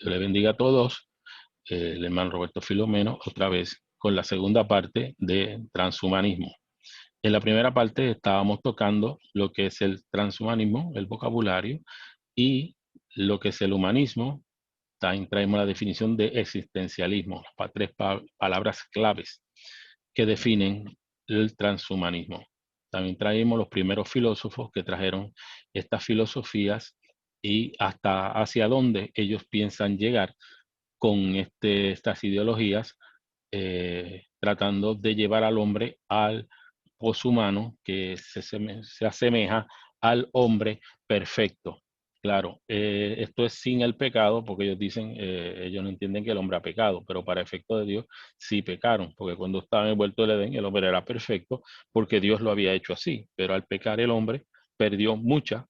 Dios le bendiga a todos. El hermano Roberto Filomeno, otra vez con la segunda parte de transhumanismo. En la primera parte estábamos tocando lo que es el transhumanismo, el vocabulario, y lo que es el humanismo. También traemos la definición de existencialismo, tres palabras claves que definen el transhumanismo. También traemos los primeros filósofos que trajeron estas filosofías y hasta hacia dónde ellos piensan llegar con estas ideologías, tratando de llevar al hombre al poshumano que se asemeja al hombre perfecto. Claro, esto es sin el pecado, porque ellos dicen, ellos no entienden que el hombre ha pecado, pero para efecto de Dios sí pecaron, porque cuando estaba en el huerto del Edén, el hombre era perfecto, porque Dios lo había hecho así, pero al pecar el hombre perdió muchas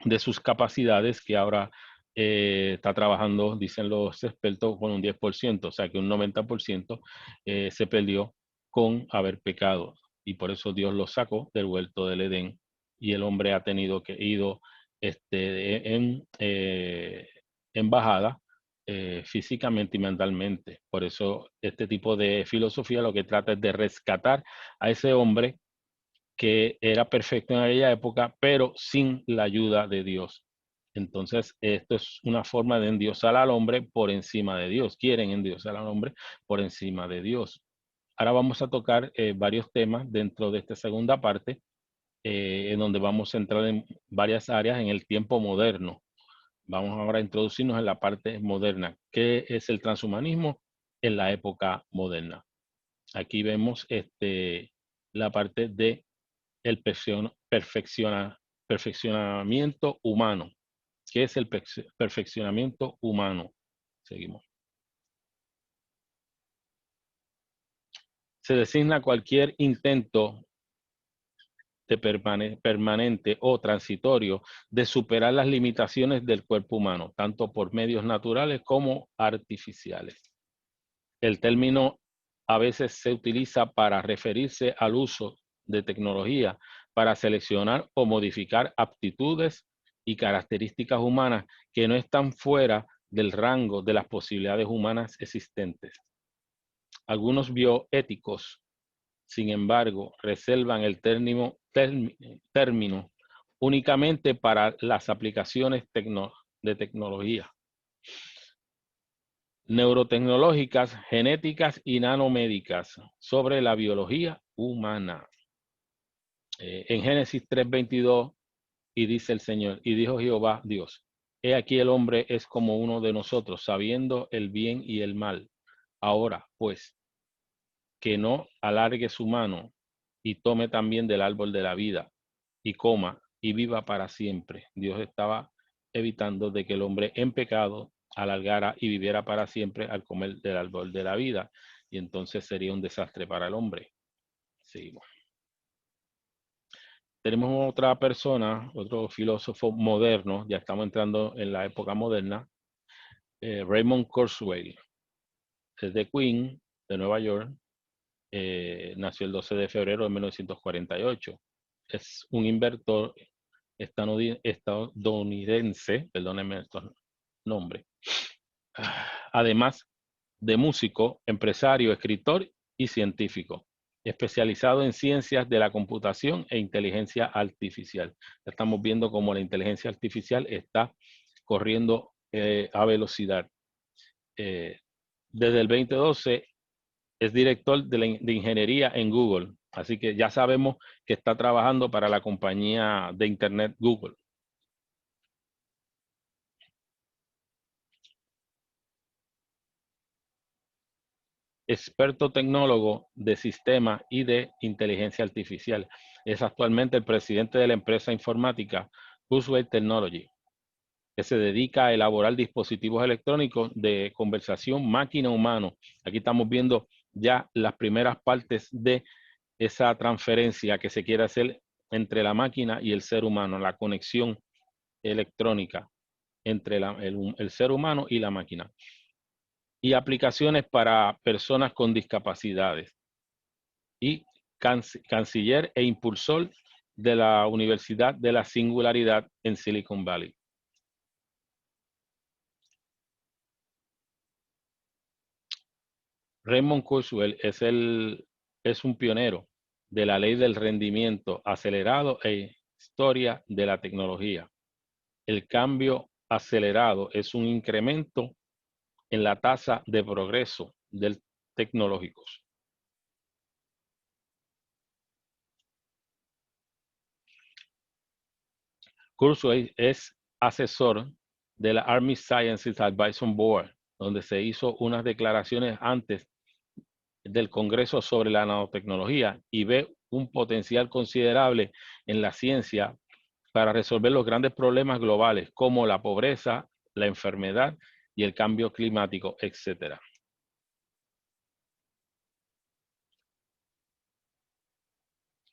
de sus capacidades que ahora está trabajando, dicen los expertos, con un 10%, o sea que un 90% se perdió con haber pecado. Y por eso Dios lo sacó del huerto del Edén y el hombre ha tenido que ir en bajada físicamente y mentalmente. Por eso este tipo de filosofía lo que trata es de rescatar a ese hombre que era perfecto en aquella época, pero sin la ayuda de Dios. Entonces, esto es una forma de endiosar al hombre por encima de Dios. Quieren endiosar al hombre por encima de Dios. Ahora vamos a tocar varios temas dentro de esta segunda parte, en donde vamos a entrar en varias áreas en el tiempo moderno. Vamos ahora a introducirnos en la parte moderna. ¿Qué es el transhumanismo en la época moderna? Aquí vemos la parte de el perfeccionamiento humano. ¿Qué es el perfeccionamiento humano? Seguimos. Se designa cualquier intento de permanente o transitorio de superar las limitaciones del cuerpo humano, tanto por medios naturales como artificiales. El término a veces se utiliza para referirse al uso de tecnología para seleccionar o modificar aptitudes y características humanas que no están fuera del rango de las posibilidades humanas existentes. Algunos bioéticos, sin embargo, reservan el término únicamente para las aplicaciones de tecnología neurotecnológicas, genéticas y nanomédicas sobre la biología humana. En Génesis 3:22, y dice el Señor, y dijo Jehová Dios, he aquí el hombre es como uno de nosotros, sabiendo el bien y el mal. Ahora, pues, que no alargue su mano y tome también del árbol de la vida y coma y viva para siempre. Dios estaba evitando de que el hombre en pecado alargara y viviera para siempre al comer del árbol de la vida, y entonces sería un desastre para el hombre. Seguimos. Tenemos otra persona, otro filósofo moderno, ya estamos entrando en la época moderna, Raymond Kurzweil, es de Queens, de Nueva York, nació el 12 de febrero de 1948. Es un inventor estadounidense, perdónenme estos nombres, además de músico, empresario, escritor y científico, especializado en ciencias de la computación e inteligencia artificial. Estamos viendo cómo la inteligencia artificial está corriendo a velocidad. Desde el 2012 es director de ingeniería en Google, así que ya sabemos que está trabajando para la compañía de Internet Google. Experto tecnólogo de sistema y de inteligencia artificial. Es actualmente el presidente de la empresa informática Kurzweil Technology, que se dedica a elaborar dispositivos electrónicos de conversación máquina-humano. Aquí estamos viendo ya las primeras partes de esa transferencia que se quiere hacer entre la máquina y el ser humano, la conexión electrónica entre el ser humano y la máquina. Y aplicaciones para personas con discapacidades. Y canciller e impulsor de la Universidad de la Singularidad en Silicon Valley. Raymond Kurzweil es un pionero de la ley del rendimiento acelerado e historia de la tecnología. El cambio acelerado es un incremento en la tasa de progreso del tecnológicos. Kurzweil es asesor de la Army Sciences Advisory Board, donde se hizo unas declaraciones antes del Congreso sobre la nanotecnología y ve un potencial considerable en la ciencia para resolver los grandes problemas globales como la pobreza, la enfermedad y el cambio climático, etc.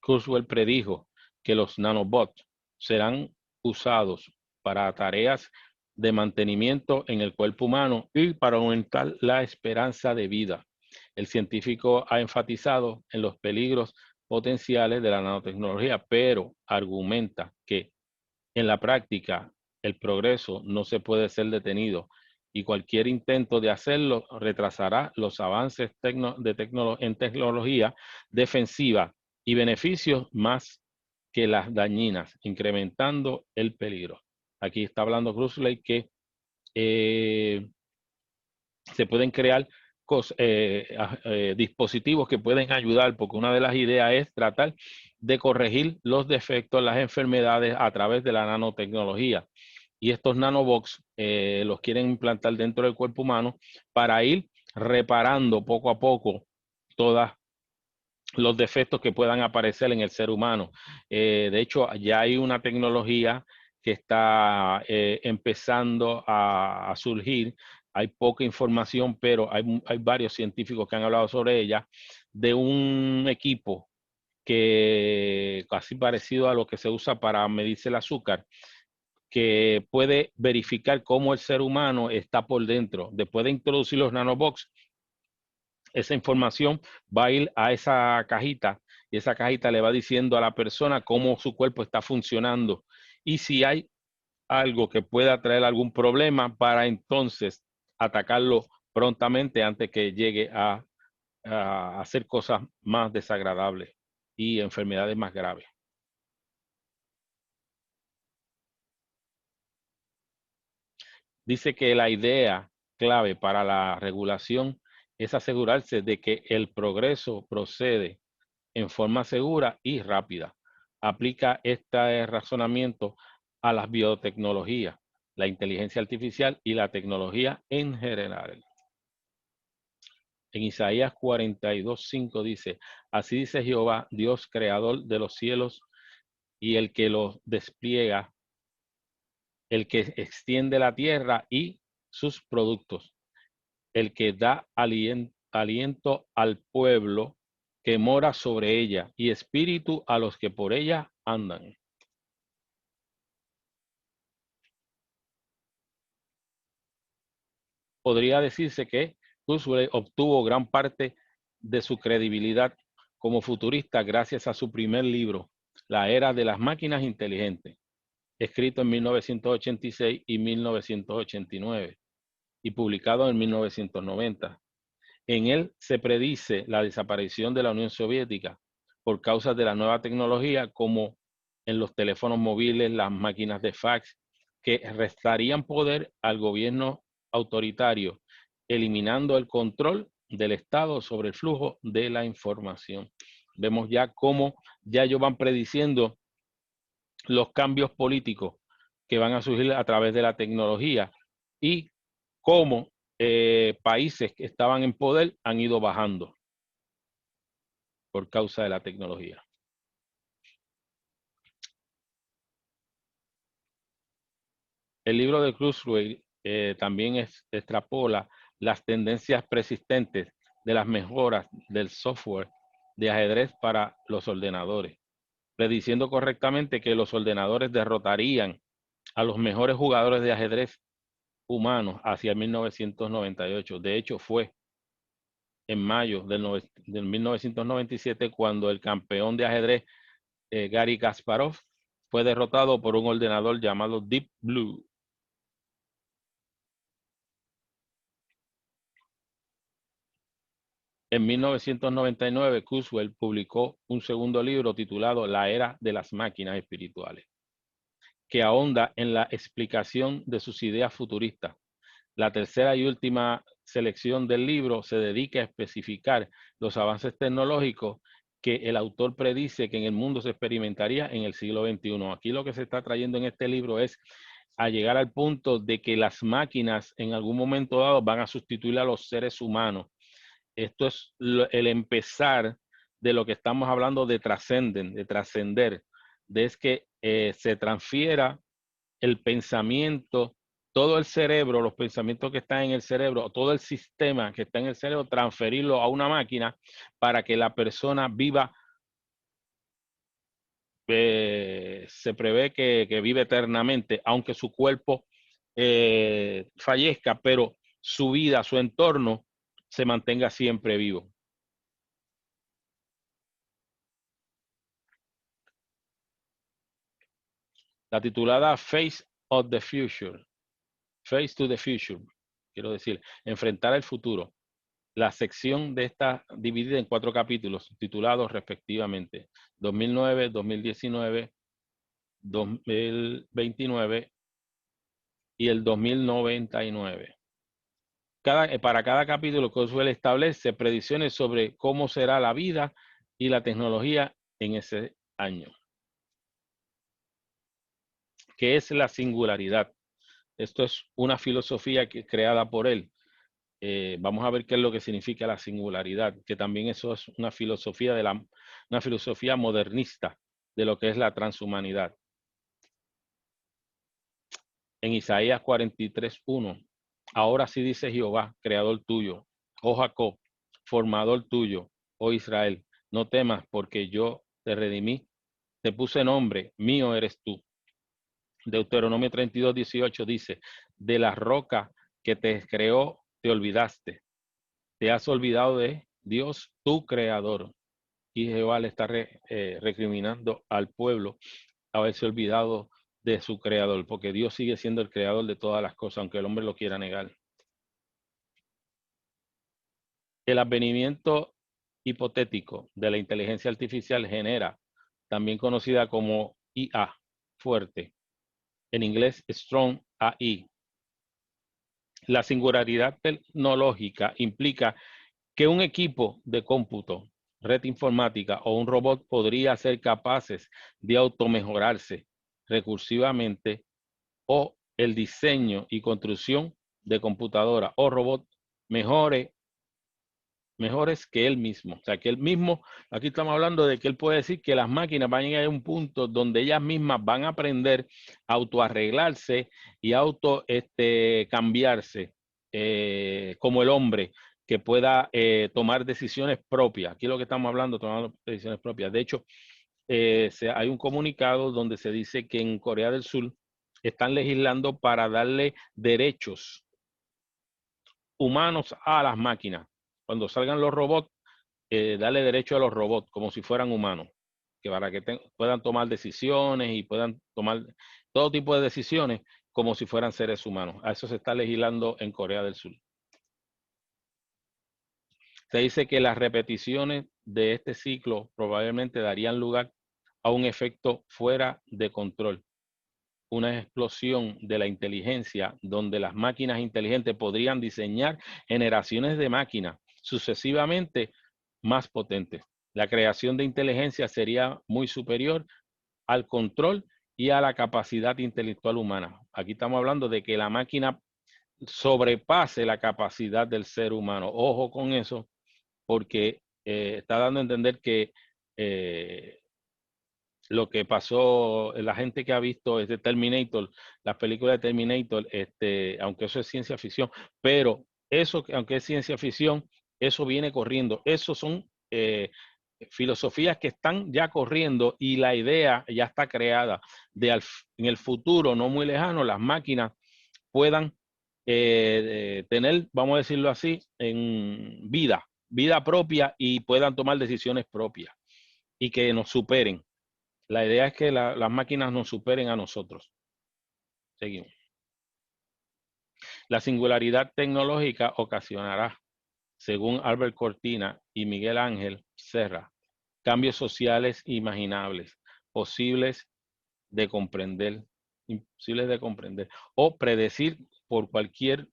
Kurzweil predijo que los nanobots serán usados para tareas de mantenimiento en el cuerpo humano y para aumentar la esperanza de vida. El científico ha enfatizado en los peligros potenciales de la nanotecnología, pero argumenta que en la práctica el progreso no se puede ser detenido y cualquier intento de hacerlo retrasará los avances en tecnología defensiva y beneficios más que las dañinas, incrementando el peligro. Aquí está hablando Kurzweil que se pueden crear dispositivos que pueden ayudar, porque una de las ideas es tratar de corregir los defectos, las enfermedades a través de la nanotecnología. Y estos nanobots los quieren implantar dentro del cuerpo humano para ir reparando poco a poco todos los defectos que puedan aparecer en el ser humano. De hecho, ya hay una tecnología que está empezando a surgir. Hay poca información, pero hay varios científicos que han hablado sobre ella, de un equipo que casi parecido a lo que se usa para medirse el azúcar, que puede verificar cómo el ser humano está por dentro. Después de introducir los nanobots, esa información va a ir a esa cajita y esa cajita le va diciendo a la persona cómo su cuerpo está funcionando y si hay algo que pueda traer algún problema para entonces atacarlo prontamente antes que llegue a hacer cosas más desagradables y enfermedades más graves. Dice que la idea clave para la regulación es asegurarse de que el progreso procede en forma segura y rápida. Aplica este razonamiento a las biotecnologías, la inteligencia artificial y la tecnología en general. En Isaías 42:5 dice, así dice Jehová, Dios creador de los cielos y el que los despliega, el que extiende la tierra y sus productos, el que da aliento al pueblo que mora sobre ella y espíritu a los que por ella andan. Podría decirse que Kurzweil obtuvo gran parte de su credibilidad como futurista gracias a su primer libro, La Era de las Máquinas Inteligentes, escrito en 1986 y 1989 y publicado en 1990. En él se predice la desaparición de la Unión Soviética por causa de la nueva tecnología como en los teléfonos móviles, las máquinas de fax, que restarían poder al gobierno autoritario, eliminando el control del Estado sobre el flujo de la información. Vemos ya cómo ya ellos van prediciendo los cambios políticos que van a surgir a través de la tecnología y cómo países que estaban en poder han ido bajando por causa de la tecnología. El libro de Kurzweil también extrapola las tendencias persistentes de las mejoras del software de ajedrez para los ordenadores, prediciendo correctamente que los ordenadores derrotarían a los mejores jugadores de ajedrez humanos hacia 1998. De hecho, fue en mayo del 1997 cuando el campeón de ajedrez Garry Kasparov fue derrotado por un ordenador llamado Deep Blue. En 1999, Kurzweil publicó un segundo libro titulado La Era de las Máquinas Espirituales, que ahonda en la explicación de sus ideas futuristas. La tercera y última selección del libro se dedica a especificar los avances tecnológicos que el autor predice que en el mundo se experimentaría en el siglo XXI. Aquí lo que se está trayendo en este libro es a llegar al punto de que las máquinas en algún momento dado van a sustituir a los seres humanos. Esto es el empezar de lo que estamos hablando de trascender, de es que se transfiera el pensamiento, todo el cerebro, los pensamientos que están en el cerebro, todo el sistema que está en el cerebro, transferirlo a una máquina para que la persona viva, se prevé que vive eternamente, aunque su cuerpo fallezca, pero su vida, su entorno se mantenga siempre vivo. La titulada Face of the Future, Face to the Future, quiero decir, enfrentar el futuro. La sección de esta dividida en 4 capítulos titulados respectivamente 2009, 2019, 2029 y el 2099. Para cada capítulo, Kurzweil establece predicciones sobre cómo será la vida y la tecnología en ese año. ¿Qué es la singularidad? Esto es una filosofía creada por él. Vamos a ver qué es lo que significa la singularidad, que también eso es una filosofía una filosofía modernista de lo que es la transhumanidad. En Isaías 43:1, ahora sí dice Jehová, creador tuyo, oh Jacob, formador tuyo, oh Israel, no temas porque yo te redimí, te puse nombre, mío eres tú. Deuteronomio 32:18 dice, de la roca que te creó te olvidaste, te has olvidado de Dios, tu creador. Y Jehová le está recriminando al pueblo haberse olvidado de su creador, porque Dios sigue siendo el creador de todas las cosas, aunque el hombre lo quiera negar. El advenimiento hipotético de la inteligencia artificial genera, también conocida como IA, fuerte, en inglés Strong AI. La singularidad tecnológica implica que un equipo de cómputo, red informática o un robot podría ser capaces de automejorarse recursivamente, o el diseño y construcción de computadora o robot mejores que él mismo. O sea, que él mismo, aquí estamos hablando de que él puede decir que las máquinas van a llegar a un punto donde ellas mismas van a aprender a autoarreglarse y cambiarse, como el hombre, que pueda tomar decisiones propias. Aquí lo que estamos hablando, tomar decisiones propias. De hecho, hay un comunicado donde se dice que en Corea del Sur están legislando para darle derechos humanos a las máquinas. Cuando salgan los robots, darle derecho a los robots como si fueran humanos, que para que puedan tomar decisiones y puedan tomar todo tipo de decisiones como si fueran seres humanos. A eso se está legislando en Corea del Sur. Se dice que las repeticiones de este ciclo probablemente darían lugar a un efecto fuera de control, una explosión de la inteligencia donde las máquinas inteligentes podrían diseñar generaciones de máquinas sucesivamente más potentes. La creación de inteligencia sería muy superior al control y a la capacidad intelectual humana. Aquí estamos hablando de que la máquina sobrepase la capacidad del ser humano. Ojo con eso, porque está dando a entender que lo que pasó, la gente que ha visto de Terminator, las películas de Terminator, aunque eso es ciencia ficción, pero eso, aunque es ciencia ficción, eso viene corriendo. Esos son filosofías que están ya corriendo y la idea ya está creada en el futuro, no muy lejano, las máquinas puedan tener, vamos a decirlo así, en vida propia y puedan tomar decisiones propias y que nos superen. La idea es que las máquinas nos superen a nosotros. Seguimos. La singularidad tecnológica ocasionará, según Albert Cortina y Miguel Ángel Serra. Cambios sociales imaginables, posibles de comprender, imposibles de comprender, o predecir por cualquier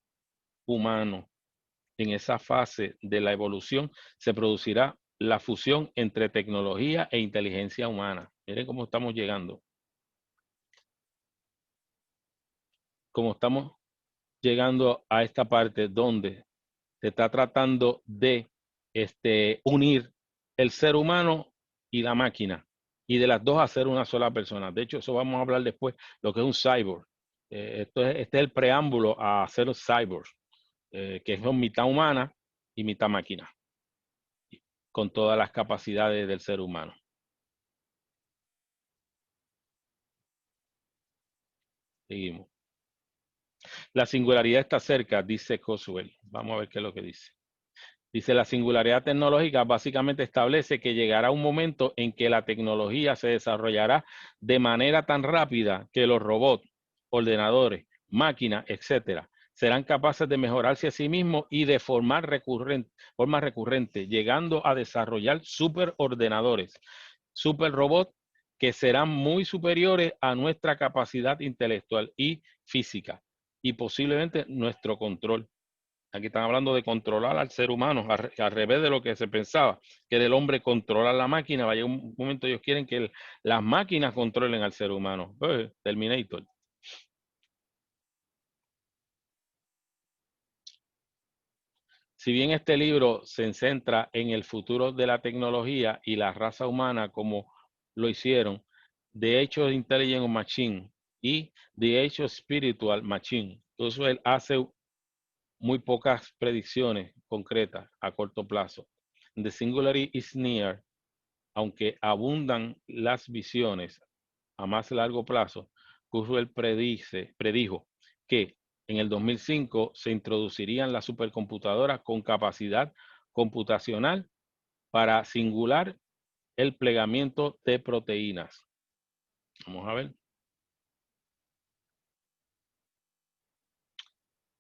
humano. En esa fase de la evolución se producirá la fusión entre tecnología e inteligencia humana. Miren cómo estamos llegando. Como estamos llegando a esta parte donde se está tratando de unir el ser humano y la máquina, y de las dos hacer una sola persona. De hecho, eso vamos a hablar después, lo que es un cyborg. Este es el preámbulo a hacer cyborgs, que son mitad humana y mitad máquina, con todas las capacidades del ser humano. Seguimos. La singularidad está cerca, dice Coswell. Vamos a ver qué es lo que dice. Dice, la singularidad tecnológica básicamente establece que llegará un momento en que la tecnología se desarrollará de manera tan rápida que los robots, ordenadores, máquinas, etcétera, serán capaces de mejorarse a sí mismos y de forma recurrente, llegando a desarrollar superordenadores, superrobots que serán muy superiores a nuestra capacidad intelectual y física y posiblemente nuestro control. Aquí están hablando de controlar al ser humano, al revés de lo que se pensaba, que era el hombre controlar la máquina. Vaya un momento, ellos quieren que las máquinas controlen al ser humano. Terminator. Si bien este libro se centra en el futuro de la tecnología y la raza humana como lo hicieron, The Age of Intelligent Machine y The Age of Spiritual Machine, entonces él hace muy pocas predicciones concretas a corto plazo. The Singularity is Near, aunque abundan las visiones a más largo plazo, Kurzweil predijo que en el 2005 se introducirían las supercomputadoras con capacidad computacional para singular el plegamiento de proteínas. Vamos a ver.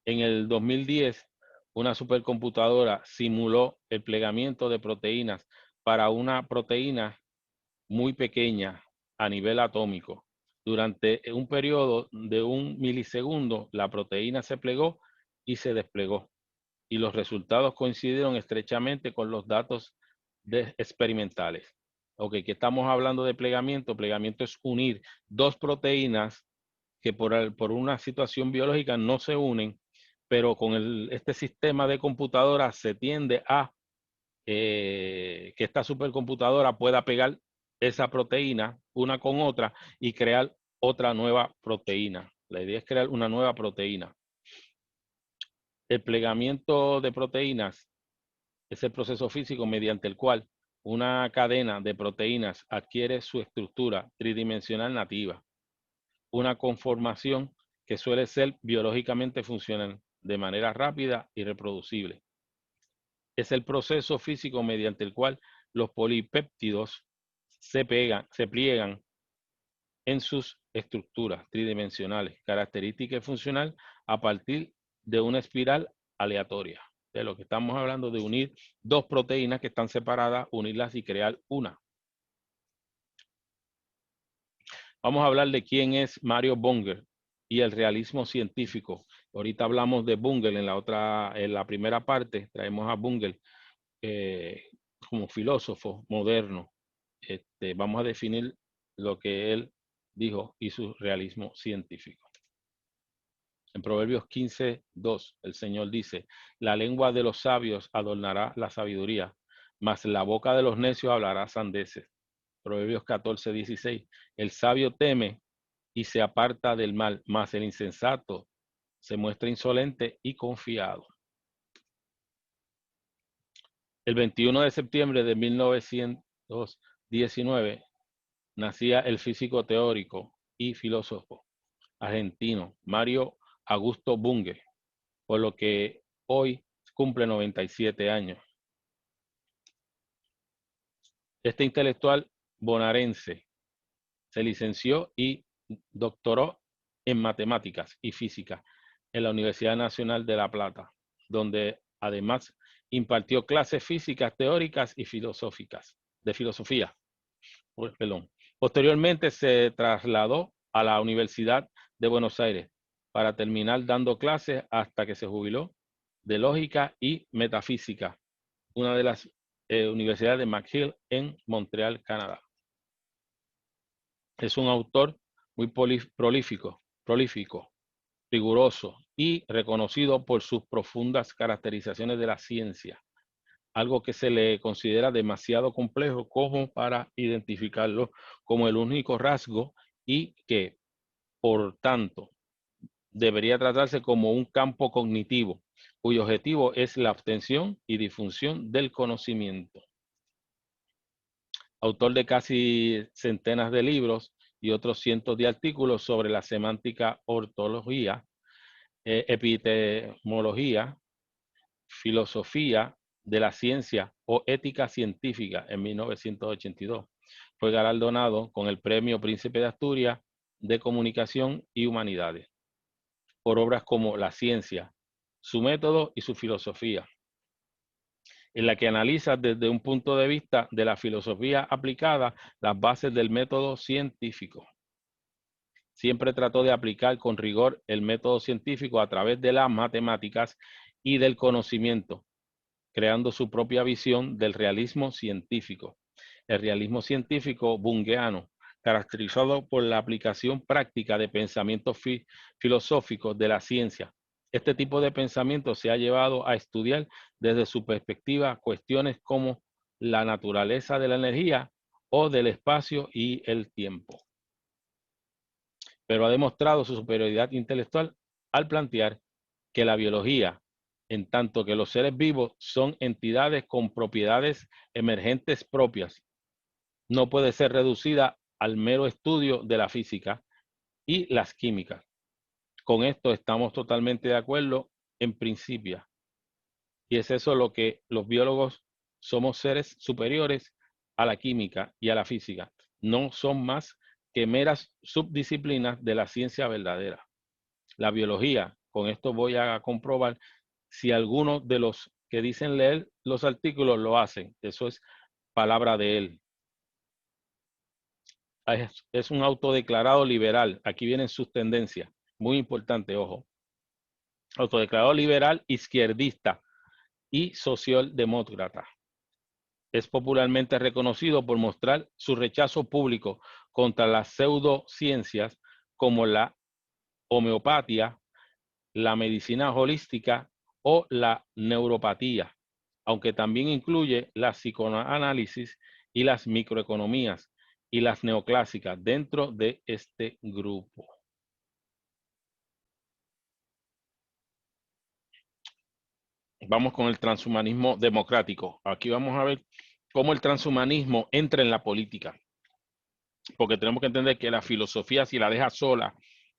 En el 2010, una supercomputadora simuló el plegamiento de proteínas para una proteína muy pequeña a nivel atómico. Durante un periodo de 1 milisegundo, la proteína se plegó y se desplegó, y los resultados coincidieron estrechamente con los datos experimentales. Ok, que estamos hablando de plegamiento. Plegamiento es unir dos proteínas que por una situación biológica no se unen, pero con este sistema de computadora se tiende a que esta supercomputadora pueda pegar esa proteína una con otra y crear otra nueva proteína. La idea es crear una nueva proteína. El plegamiento de proteínas es el proceso físico mediante el cual una cadena de proteínas adquiere su estructura tridimensional nativa, una conformación que suele ser biológicamente funcional de manera rápida y reproducible. Es el proceso físico mediante el cual los polipéptidos se pliegan en sus estructuras tridimensionales, característica funcional a partir de una espiral aleatoria. De lo que estamos hablando de unir dos proteínas que están separadas, unirlas y crear una. Vamos a hablar de quién es Mario Bunger y el realismo científico. Ahorita hablamos de Bunger en la primera parte, traemos a Bunger como filósofo moderno. Vamos a definir lo que él dijo y su realismo científico. En Proverbios 15:2, el Señor dice, la lengua de los sabios adornará la sabiduría, mas la boca de los necios hablará sandeces. Proverbios 14:16, el sabio teme y se aparta del mal, mas el insensato se muestra insolente y confiado. El 21 de septiembre de 1919 nacía el físico teórico y filósofo argentino Mario Augusto Bunge, por lo que hoy cumple 97 años. Este intelectual bonaerense se licenció y doctoró en matemáticas y física en la Universidad Nacional de La Plata, donde además Impartió clases físicas, teóricas y filosóficas, de filosofía. Perdón. Posteriormente se trasladó a la Universidad de Buenos Aires para terminar dando clases hasta que se jubiló de lógica y metafísica, una de las universidades de McGill en Montreal, Canadá. Es un autor muy prolífico, riguroso y reconocido por sus profundas caracterizaciones de la ciencia, algo que se le considera demasiado complejo como para identificarlo como el único rasgo y que, por tanto, debería tratarse como un campo cognitivo, cuyo objetivo es la obtención y difusión del conocimiento. Autor de casi centenas de libros y otros cientos de artículos sobre la semántica, ortología, epistemología, filosofía de la ciencia o ética científica en 1982. Fue galardonado con el Premio Príncipe de Asturias de Comunicación y Humanidades por obras como La ciencia, su método y su filosofía, en la que analiza desde un punto de vista de la filosofía aplicada las bases del método científico. Siempre trató de aplicar con rigor el método científico a través de las matemáticas y del conocimiento, creando su propia visión del realismo científico. El realismo científico bungeano, caracterizado por la aplicación práctica de pensamientos filosóficos de la ciencia. Este tipo de pensamiento se ha llevado a estudiar desde su perspectiva cuestiones como la naturaleza de la energía o del espacio y el tiempo. Pero ha demostrado su superioridad intelectual al plantear que la biología, en tanto que los seres vivos son entidades con propiedades emergentes propias, no puede ser reducida al mero estudio de la física y las químicas. Con esto estamos totalmente de acuerdo en principio. Y es eso lo que los biólogos somos, seres superiores a la química y a la física. No son más que meras subdisciplinas de la ciencia verdadera. La biología, con esto voy a comprobar si algunos de los que dicen leer los artículos lo hacen. Eso es palabra de él. Es un autodeclarado liberal. Aquí vienen sus tendencias. Muy importante, ojo. Autodeclarado liberal, izquierdista y socialdemócrata. Es popularmente reconocido por mostrar su rechazo público contra las pseudociencias como la homeopatía, la medicina holística o la neuropatía, aunque también incluye la psicoanálisis y las microeconomías y las neoclásicas dentro de este grupo. Vamos con el transhumanismo democrático. Aquí vamos a ver cómo el transhumanismo entra en la política. Porque tenemos que entender que la filosofía, si la deja sola,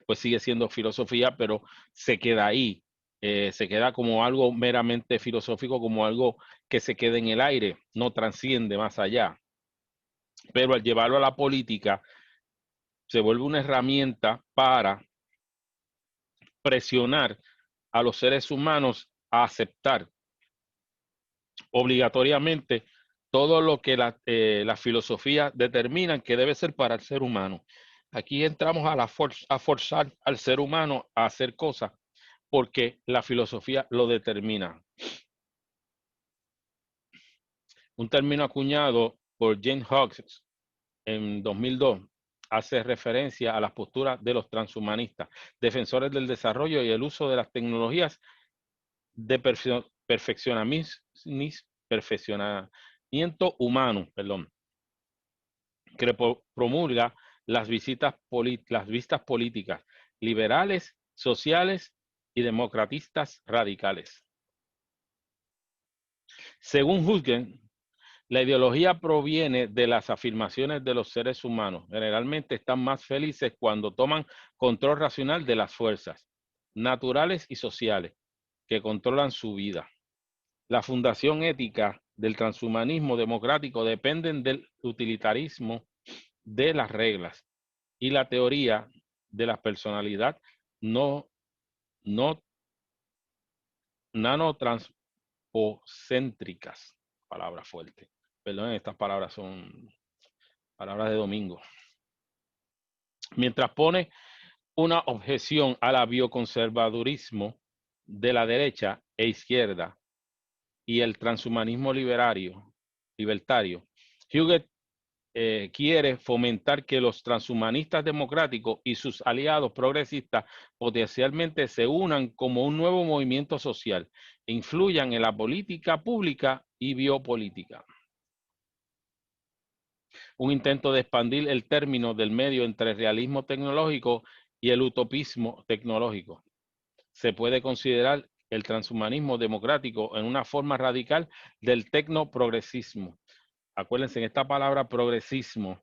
pues sigue siendo filosofía, pero se queda ahí. Se queda como algo meramente filosófico, como algo que se queda en el aire, no trasciende más allá. Pero al llevarlo a la política, se vuelve una herramienta para presionar a los seres humanos a aceptar obligatoriamente todo lo que la filosofía determina que debe ser para el ser humano. Aquí entramos a forzar al ser humano a hacer cosas porque la filosofía lo determina. Un término acuñado por James Hughes en 2002 hace referencia a las posturas de los transhumanistas, defensores del desarrollo y el uso de las tecnologías de perfeccionamiento humano, que promulga las vistas políticas liberales, sociales y democratistas radicales. Según Hughes, la ideología proviene de las afirmaciones de los seres humanos. Generalmente están más felices cuando toman control racional de las fuerzas naturales y sociales que controlan su vida. La fundación ética del transhumanismo democrático dependen del utilitarismo de las reglas y la teoría de la personalidad no nanotranspositiva antropocéntricas. Palabra fuerte. Perdón, estas palabras son palabras de domingo. Mientras pone una objeción a la bioconservadurismo de la derecha e izquierda y el transhumanismo libertario, Huguet quiere fomentar que los transhumanistas democráticos y sus aliados progresistas potencialmente se unan como un nuevo movimiento social e influyan en la política pública y biopolítica. Un intento de expandir el término del medio entre el realismo tecnológico y el utopismo tecnológico. Se puede considerar el transhumanismo democrático en una forma radical del tecnoprogresismo. Acuérdense, en esta palabra progresismo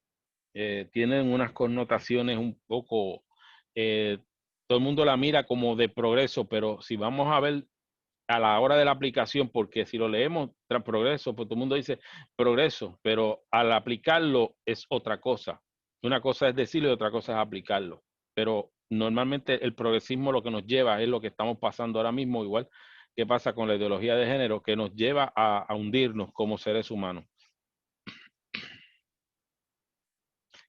tienen unas connotaciones un poco, todo el mundo la mira como de progreso, pero si vamos a ver a la hora de la aplicación, porque si lo leemos tras progreso, pues todo el mundo dice progreso, pero al aplicarlo es otra cosa. Una cosa es decirlo y otra cosa es aplicarlo. Pero normalmente el progresismo lo que nos lleva es lo que estamos pasando ahora mismo, igual que pasa con la ideología de género, que nos lleva a hundirnos como seres humanos.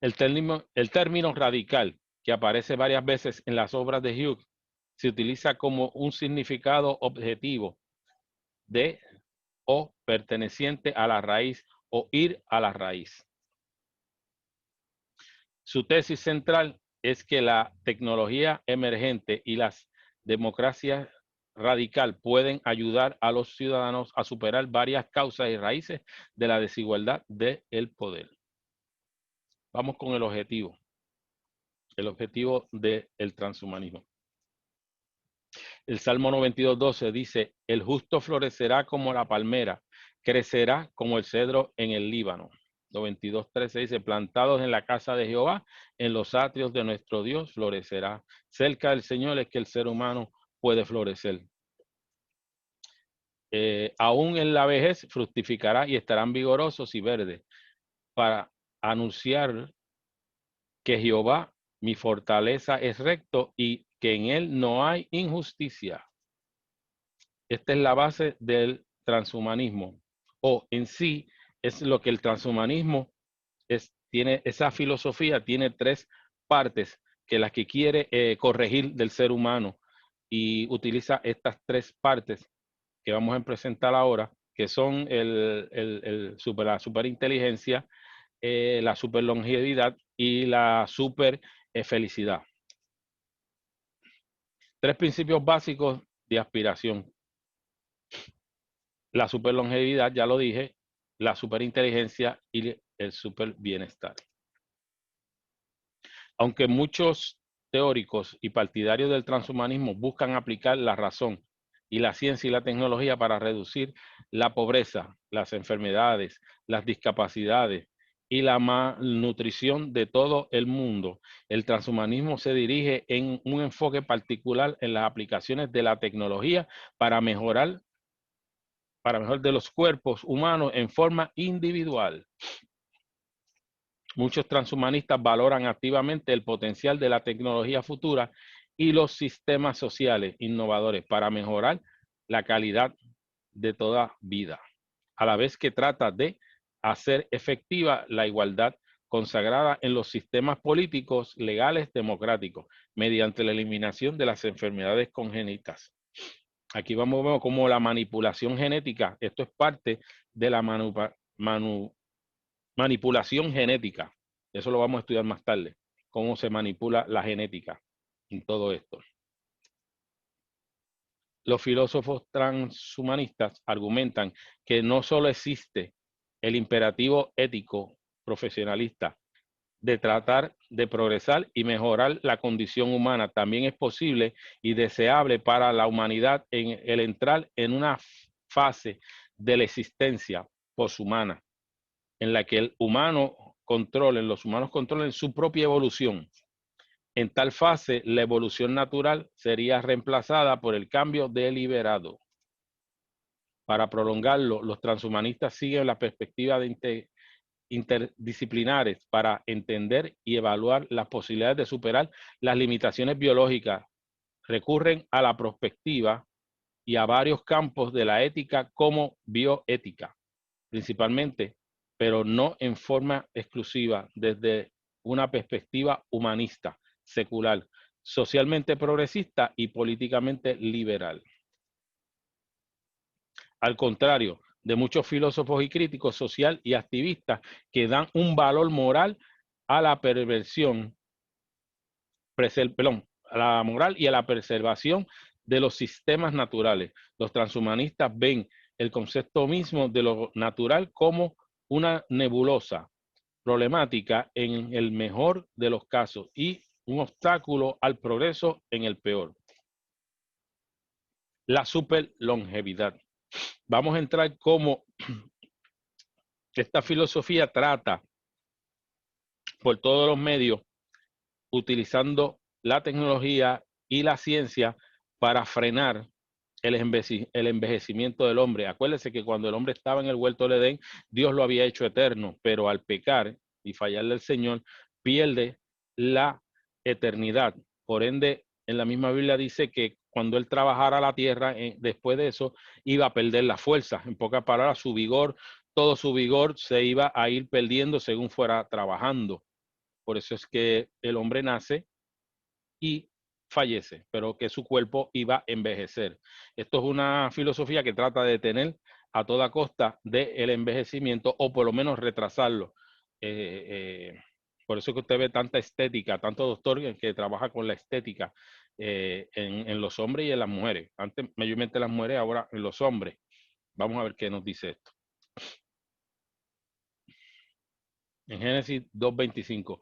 El término radical, que aparece varias veces en las obras de Hughes, se utiliza como un significado objetivo de o perteneciente a la raíz o ir a la raíz. Su tesis central es que la tecnología emergente y las democracias radical pueden ayudar a los ciudadanos a superar varias causas y raíces de la desigualdad del poder. Vamos con el objetivo del transhumanismo. El Salmo 92:12 dice, el justo florecerá como la palmera, crecerá como el cedro en el Líbano. 92:13 dice, plantados en la casa de Jehová, en los atrios de nuestro Dios florecerá. Cerca del Señor es que el ser humano puede florecer. Aún en la vejez fructificará y estarán vigorosos y verdes para anunciar que Jehová, mi fortaleza, es recto y que en él no hay injusticia. Esta es la base del transhumanismo, o en sí es lo que el transhumanismo tiene. Esa filosofía tiene tres partes que las que quiere corregir del ser humano y utiliza estas tres partes que vamos a presentar ahora, que son la superinteligencia, la superlongevidad y la super felicidad. Tres principios básicos de aspiración. La superlongevidad, ya lo dije, la superinteligencia y el super bienestar. Aunque muchos teóricos y partidarios del transhumanismo buscan aplicar la razón y la ciencia y la tecnología para reducir la pobreza, las enfermedades, las discapacidades y la malnutrición de todo el mundo, el transhumanismo se dirige en un enfoque particular en las aplicaciones de la tecnología para mejor de los cuerpos humanos en forma individual. Muchos transhumanistas valoran activamente el potencial de la tecnología futura y los sistemas sociales innovadores para mejorar la calidad de toda vida, a la vez que trata de hacer efectiva la igualdad consagrada en los sistemas políticos legales democráticos mediante la eliminación de las enfermedades congénitas. Aquí vemos como la manipulación genética, esto es parte de la manipulación genética. Eso lo vamos a estudiar más tarde, cómo se manipula la genética en todo esto. Los filósofos transhumanistas argumentan que no solo existe el imperativo ético profesionalista de tratar de progresar y mejorar la condición humana, también es posible y deseable para la humanidad el entrar en una fase de la existencia poshumana, en la que los humanos controlen su propia evolución. En tal fase, la evolución natural sería reemplazada por el cambio deliberado. Para prolongarlo, los transhumanistas siguen la perspectiva de interdisciplinares para entender y evaluar las posibilidades de superar las limitaciones biológicas. Recurren a la perspectiva y a varios campos de la ética como bioética, principalmente, pero no en forma exclusiva desde una perspectiva humanista, secular, socialmente progresista y políticamente liberal. Al contrario de muchos filósofos y críticos social y activistas que dan un valor moral a la perversión, a la moral y a la preservación de los sistemas naturales. Los transhumanistas ven el concepto mismo de lo natural como una nebulosa problemática en el mejor de los casos y un obstáculo al progreso en el peor. La superlongevidad. Vamos a entrar cómo esta filosofía trata por todos los medios, utilizando la tecnología y la ciencia para frenar el envejecimiento del hombre. Acuérdense que cuando el hombre estaba en el huerto del Edén, Dios lo había hecho eterno, pero al pecar y fallarle al Señor, pierde la eternidad. Por ende, en la misma Biblia dice que cuando él trabajara la tierra, después de eso, iba a perder la fuerza. En pocas palabras, su vigor, todo su vigor se iba a ir perdiendo según fuera trabajando. Por eso es que el hombre nace y fallece, pero que su cuerpo iba a envejecer. Esto es una filosofía que trata de detener a toda costa del envejecimiento o por lo menos retrasarlo. Por eso que usted ve tanta estética, tanto doctor que trabaja con la estética en los hombres y en las mujeres. Antes mayormente las mujeres, ahora en los hombres. Vamos a ver qué nos dice esto. En Génesis 2:25.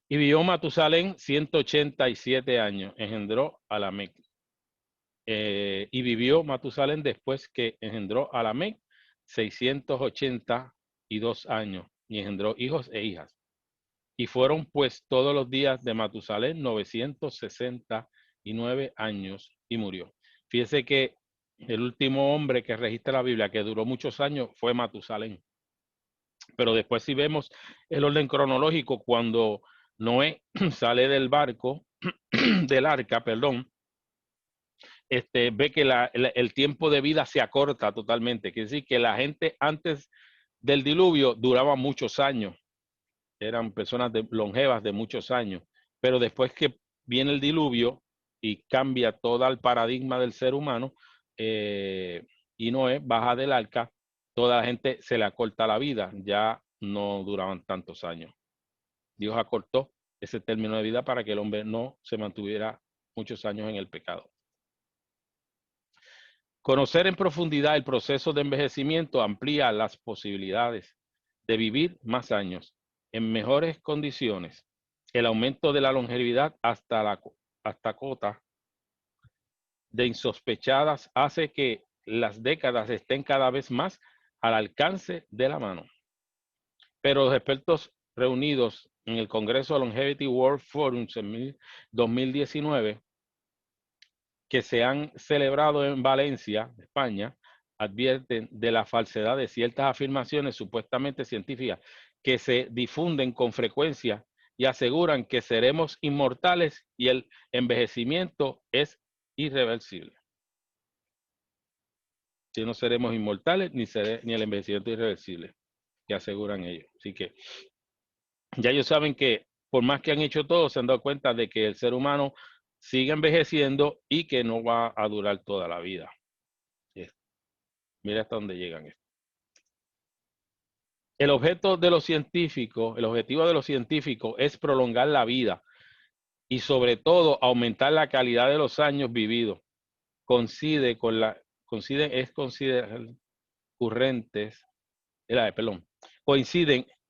Y vivió Matusalén 187 años, engendró a Lamec. Y vivió Matusalén después que engendró a Lamec 682 años y engendró hijos e hijas. Y fueron pues todos los días de Matusalén 969 años y murió. Fíjese que el último hombre que registra la Biblia que duró muchos años fue Matusalén. Pero después si vemos el orden cronológico, cuando Noé sale del barco, del arca, perdón, ve que el tiempo de vida se acorta totalmente. Quiere decir que la gente antes del diluvio duraba muchos años. Eran personas longevas de muchos años. Pero después que viene el diluvio y cambia todo el paradigma del ser humano, y Noé baja del arca, toda la gente se le acorta la vida. Ya no duraban tantos años. Dios acortó ese término de vida para que el hombre no se mantuviera muchos años en el pecado. Conocer en profundidad el proceso de envejecimiento amplía las posibilidades de vivir más años en mejores condiciones. El aumento de la longevidad hasta cota de insospechadas hace que las décadas estén cada vez más al alcance de la mano. Pero los expertos reunidos en el Congreso Longevity World Forum en 2019, que se han celebrado en Valencia, España, advierten de la falsedad de ciertas afirmaciones supuestamente científicas que se difunden con frecuencia y aseguran que seremos inmortales y el envejecimiento es irreversible. Si no seremos inmortales ni el envejecimiento es irreversible, que aseguran ellos. Así que ya ellos saben que por más que han hecho todo, se han dado cuenta de que el ser humano sigue envejeciendo y que no va a durar toda la vida. Mira hasta dónde llegan esto. El objetivo de los científicos es prolongar la vida y sobre todo aumentar la calidad de los años vividos. Coinciden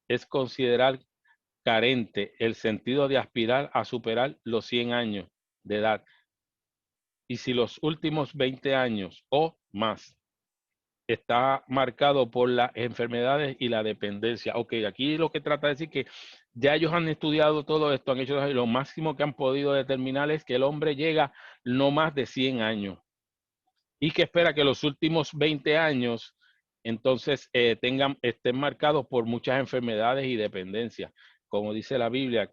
es considerar carente el sentido de aspirar a superar los 100 años de edad. Y si los últimos 20 años o más está marcado por las enfermedades y la dependencia. Ok, aquí lo que trata de decir que ya ellos han estudiado todo esto, han hecho lo máximo que han podido determinar es que el hombre llega no más de 100 años y que espera que los últimos 20 años entonces estén marcados por muchas enfermedades y dependencias. Como dice la Biblia,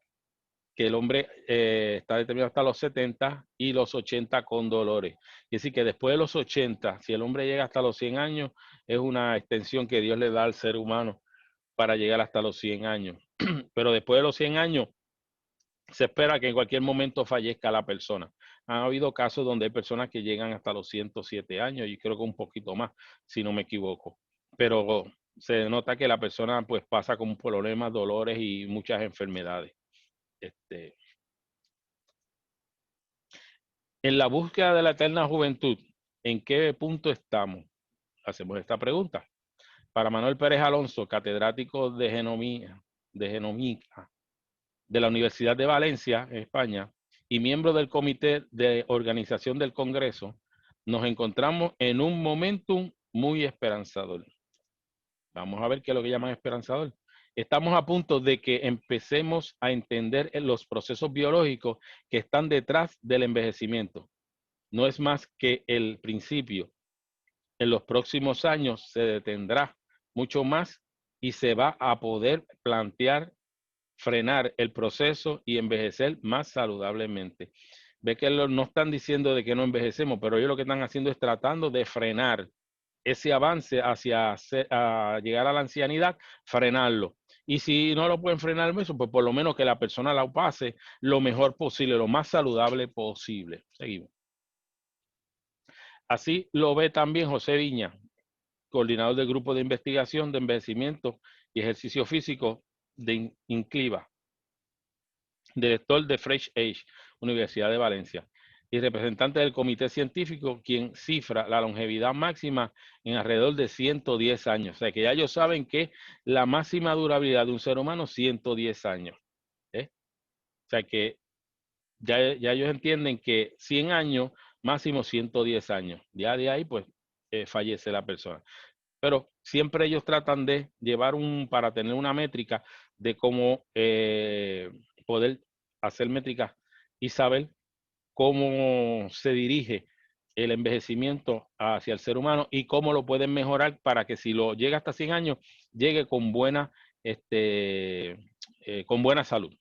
que el hombre está determinado hasta los 70 y los 80 con dolores. Es decir, que después de los 80, si el hombre llega hasta los 100 años, es una extensión que Dios le da al ser humano para llegar hasta los 100 años. Pero después de los 100 años, se espera que en cualquier momento fallezca la persona. Han habido casos donde hay personas que llegan hasta los 107 años y creo que un poquito más, si no me equivoco. Pero se nota que la persona pues pasa con problemas, dolores y muchas enfermedades. En la búsqueda de la eterna juventud, ¿en qué punto estamos? Hacemos esta pregunta. Para Manuel Pérez Alonso, catedrático de genomínica de la Universidad de Valencia, en España, y miembro del Comité de Organización del Congreso, nos encontramos en un momentum muy esperanzador. Vamos a ver qué es lo que llaman esperanzador. Estamos a punto de que empecemos a entender los procesos biológicos que están detrás del envejecimiento. No es más que el principio. En los próximos años se detendrá mucho más y se va a poder plantear frenar el proceso y envejecer más saludablemente. Ve que no están diciendo de que no envejecemos, pero ellos lo que están haciendo es tratando de frenar ese avance hacia llegar a la ancianidad, frenarlo. Y si no lo pueden frenar eso, pues por lo menos que la persona la pase lo mejor posible, lo más saludable posible. Seguimos. Así lo ve también José Viña, coordinador del Grupo de Investigación de Envejecimiento y Ejercicio Físico de INCLIVA, director de Fresh Age, Universidad de Valencia, y representante del comité científico, quien cifra la longevidad máxima en alrededor de 110 años. O sea, que ya ellos saben que la máxima durabilidad de un ser humano es 110 años. O sea, que ya ellos entienden que 100 años, máximo 110 años. Ya de ahí, pues, fallece la persona. Pero siempre ellos tratan de llevar para tener una métrica de cómo poder hacer métricas y saber cómo se dirige el envejecimiento hacia el ser humano y cómo lo pueden mejorar para que si lo llega hasta 100 años, llegue con con buena salud.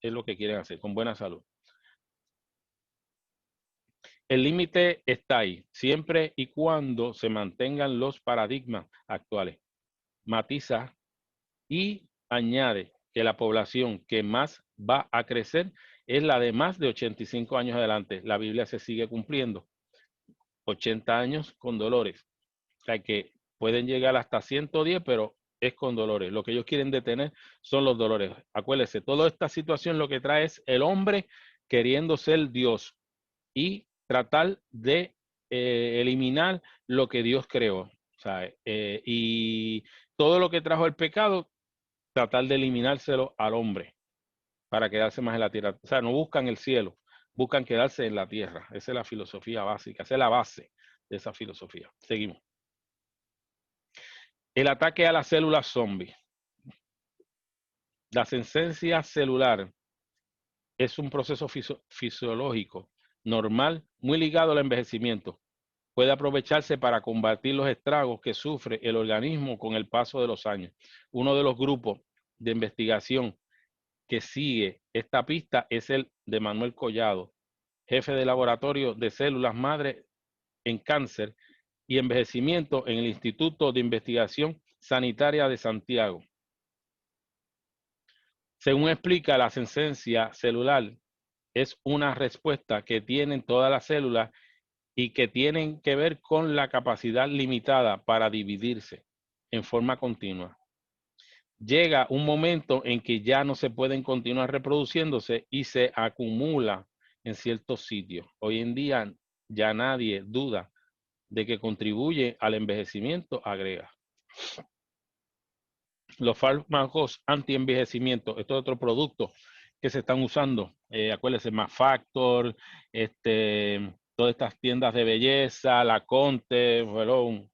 Es lo que quieren hacer, con buena salud. El límite está ahí, siempre y cuando se mantengan los paradigmas actuales. Matiza y añade que la población que más va a crecer es la de más de 85 años adelante. La Biblia se sigue cumpliendo. 80 años con dolores. O sea que pueden llegar hasta 110, pero es con dolores. Lo que ellos quieren detener son los dolores. Acuérdense, toda esta situación lo que trae es el hombre queriendo ser Dios y tratar de eliminar lo que Dios creó. O sea, y todo lo que trajo el pecado, tratar de eliminárselo al hombre para quedarse más en la tierra. O sea, no buscan el cielo, buscan quedarse en la tierra. Esa es la filosofía básica, esa es la base de esa filosofía. Seguimos. El ataque a las células zombie. La senescencia celular es un proceso fisiológico normal muy ligado al envejecimiento. Puede aprovecharse para combatir los estragos que sufre el organismo con el paso de los años. Uno de los grupos de investigación que sigue esta pista es el de Manuel Collado, jefe de laboratorio de células madre en cáncer y envejecimiento en el Instituto de Investigación Sanitaria de Santiago. Según explica, la senescencia celular es una respuesta que tienen todas las células y que tienen que ver con la capacidad limitada para dividirse en forma continua. Llega un momento en que ya no se pueden continuar reproduciéndose y se acumula en ciertos sitios. Hoy en día ya nadie duda de que contribuye al envejecimiento, agrega. Los fármacos anti-envejecimiento, esto es otro producto que se están usando. Acuérdense, Mafactor, todas estas tiendas de belleza, La Conte, bueno,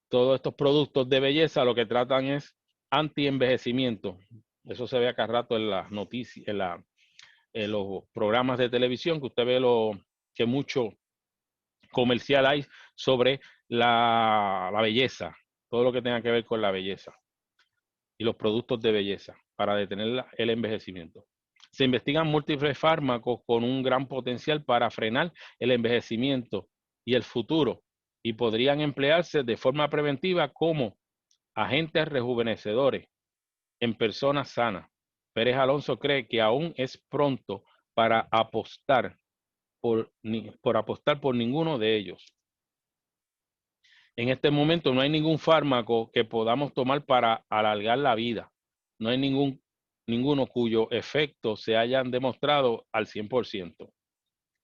todos estos productos de belleza lo que tratan es anti-envejecimiento. Eso se ve acá rato en las noticias, en los programas de televisión, que usted ve que mucho comercial hay sobre la belleza, todo lo que tenga que ver con la belleza y los productos de belleza para detener el envejecimiento. Se investigan múltiples fármacos con un gran potencial para frenar el envejecimiento y el futuro, y podrían emplearse de forma preventiva como agentes rejuvenecedores en personas sanas. Pérez Alonso cree que aún es pronto para apostar por ninguno de ellos. En este momento no hay ningún fármaco que podamos tomar para alargar la vida. No hay ninguno cuyo efectos se hayan demostrado al 100%.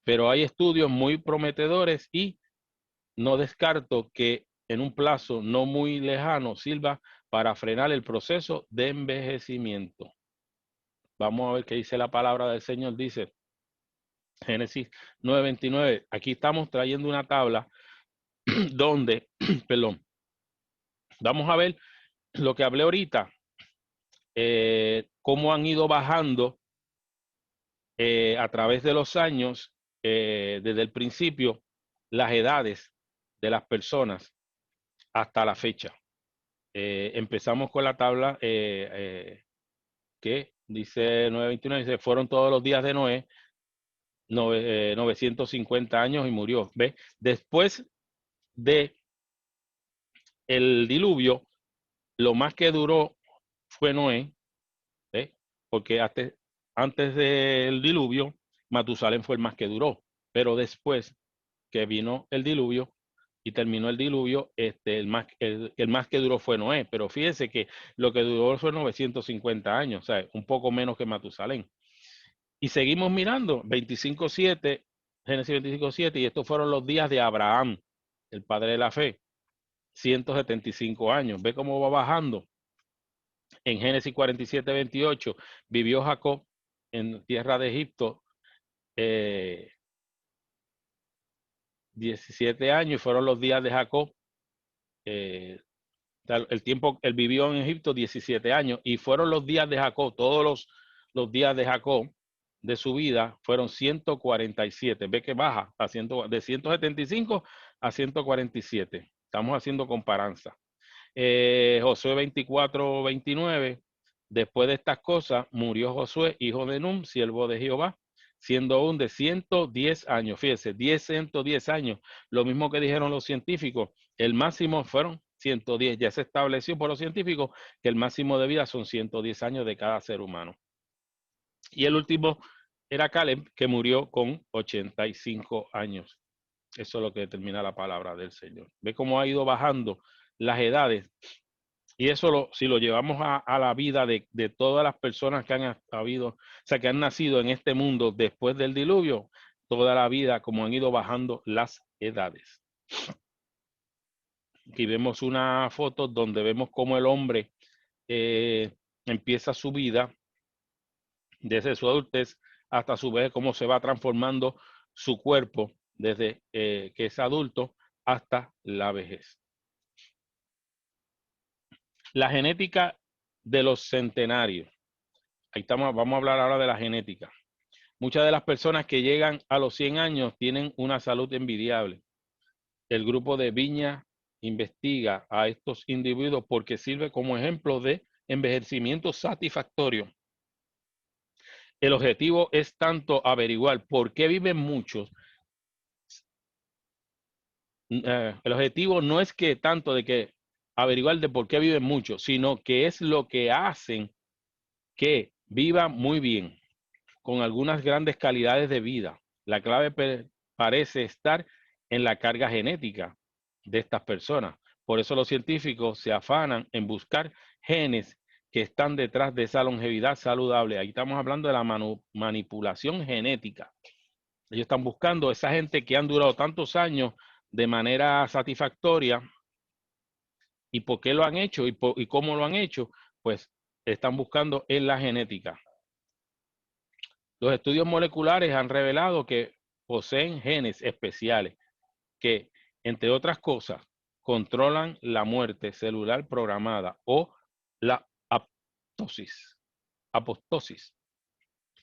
Pero hay estudios muy prometedores y no descarto que en un plazo no muy lejano sirva para frenar el proceso de envejecimiento. Vamos a ver qué dice la palabra del Señor. Dice Génesis 9:29. Aquí estamos trayendo una tabla donde, perdón, vamos a ver lo que hablé ahorita, cómo han ido bajando a través de los años, desde el principio, las edades de las personas hasta la fecha. Empezamos con la tabla que dice 9:29, dice, fueron todos los días de Noé 950 años y murió. ¿Ve? Después de el diluvio, lo más que duró fue Noé, ¿ve? Porque antes del diluvio, Matusalén fue el más que duró, pero después que vino el diluvio y terminó el diluvio, el más que duró fue Noé, pero fíjense que lo que duró fue 950 años, o sea, un poco menos que Matusalén. Y seguimos mirando, 25:7, Génesis 25:7, y estos fueron los días de Abraham, el padre de la fe, 175 años. Ve cómo va bajando. En Génesis 47:28, vivió Jacob en tierra de Egipto 17 años, y fueron los días de Jacob. Él vivió en Egipto 17 años, y fueron los días de Jacob, todos los días de Jacob de su vida fueron 147. Ve que baja de 175 a 147. Estamos haciendo comparanza. Josué 24:29. Después de estas cosas, murió Josué, hijo de Nun, siervo de Jehová, siendo aún de 110 años. Fíjese, 110 años. Lo mismo que dijeron los científicos. El máximo fueron 110. Ya se estableció por los científicos que el máximo de vida son 110 años de cada ser humano. Y el último era Caleb, que murió con 85 años. Eso es lo que determina la palabra del Señor. Ve cómo ha ido bajando las edades. Y eso si lo llevamos a la vida de todas las personas que han habido, o sea, que han nacido en este mundo después del diluvio, toda la vida, como han ido bajando las edades. Aquí vemos una foto donde vemos cómo el hombre empieza su vida desde su adultez hasta su vejez, cómo se va transformando su cuerpo desde que es adulto hasta la vejez. La genética de los centenarios. Ahí estamos, vamos a hablar ahora de la genética. Muchas de las personas que llegan a los 100 años tienen una salud envidiable. El grupo de Viña investiga a estos individuos porque sirve como ejemplo de envejecimiento satisfactorio. El objetivo es tanto averiguar por qué viven muchos. El objetivo no es que tanto de que averiguar de por qué viven muchos, sino que es lo que hacen que vivan muy bien, con algunas grandes calidades de vida. La clave parece estar en la carga genética de estas personas. Por eso los científicos se afanan en buscar genes que están detrás de esa longevidad saludable. Ahí estamos hablando de la manipulación genética. Ellos están buscando esa gente que han durado tantos años de manera satisfactoria. ¿Y por qué lo han hecho? ¿Y cómo lo han hecho? Pues están buscando en la genética. Los estudios moleculares han revelado que poseen genes especiales que, entre otras cosas, controlan la muerte celular programada o la apoptosis.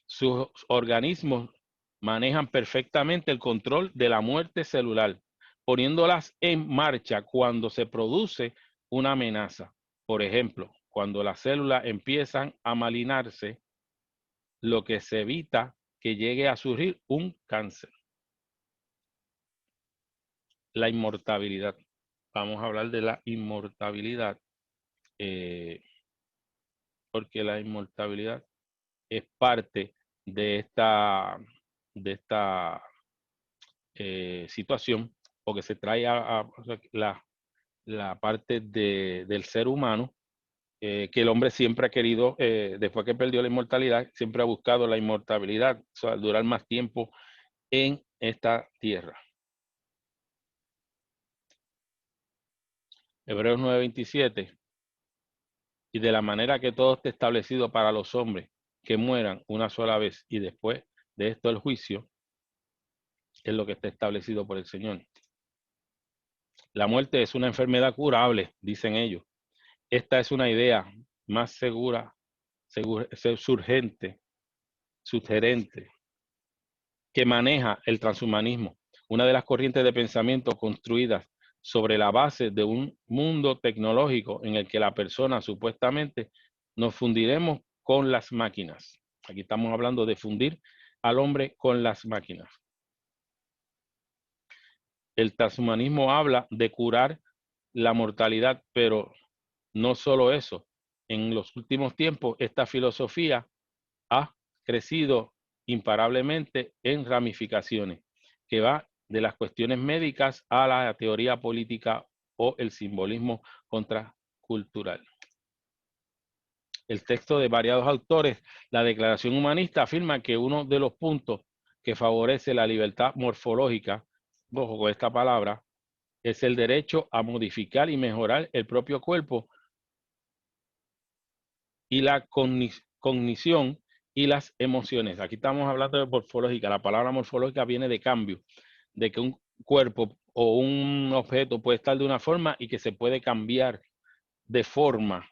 Sus organismos manejan perfectamente el control de la muerte celular, poniéndolas en marcha cuando se produce una amenaza. Por ejemplo, cuando las células empiezan a malinarse, lo que se evita que llegue a surgir un cáncer. La inmortalidad. Vamos a hablar de la inmortalidad, porque la inmortalidad es parte de esta situación, porque se trae a la parte del ser humano, que el hombre siempre ha querido, después que perdió la inmortalidad, siempre ha buscado la inmortalidad, o sea, durar más tiempo en esta tierra. Hebreos 9:27, y de la manera que todo esté establecido para los hombres, que mueran una sola vez y después de esto el juicio, es lo que está establecido por el Señor. La muerte es una enfermedad curable, dicen ellos. Esta es una idea más sugerente, que maneja el transhumanismo, una de las corrientes de pensamiento construidas sobre la base de un mundo tecnológico en el que la persona supuestamente nos fundiremos con las máquinas. Aquí estamos hablando de fundir al hombre con las máquinas. El transhumanismo habla de curar la mortalidad, pero no solo eso. En los últimos tiempos, esta filosofía ha crecido imparablemente en ramificaciones, que va de las cuestiones médicas a la teoría política o el simbolismo contracultural. El texto de variados autores, la Declaración Humanista, afirma que uno de los puntos que favorece la libertad morfológica, ojo con esta palabra, es el derecho a modificar y mejorar el propio cuerpo y la cognición y las emociones. Aquí estamos hablando de morfológica. La palabra morfológica viene de cambio, de que un cuerpo o un objeto puede estar de una forma y que se puede cambiar de forma.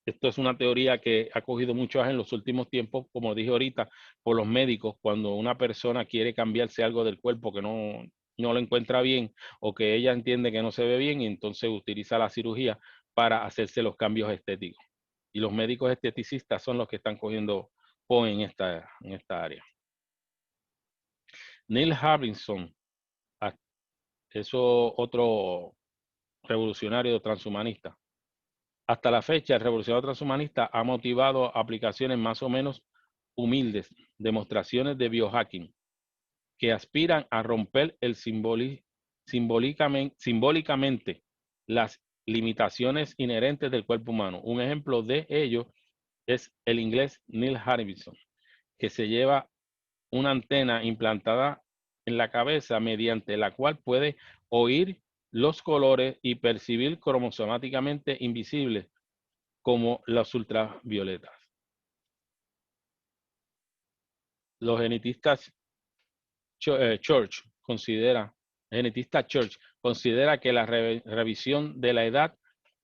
Esto es una teoría que ha cogido mucho auge en los últimos tiempos, como dije ahorita, por los médicos, cuando una persona quiere cambiarse algo del cuerpo que no lo encuentra bien o que ella entiende que no se ve bien, y entonces utiliza la cirugía para hacerse los cambios estéticos. Y los médicos esteticistas son los que están cogiendo en esta área. Neil Harbinson, eso otro revolucionario transhumanista. Hasta la fecha, el revolucionario transhumanista ha motivado aplicaciones más o menos humildes, demostraciones de biohacking, que aspiran a romper simbólicamente las limitaciones inherentes del cuerpo humano. Un ejemplo de ello es el inglés Neil Harbinson, que se lleva una antena implantada en la cabeza mediante la cual puede oír los colores y percibir cromosomáticamente invisibles como los ultravioletas. Los genetistas Church considera que la revisión de la edad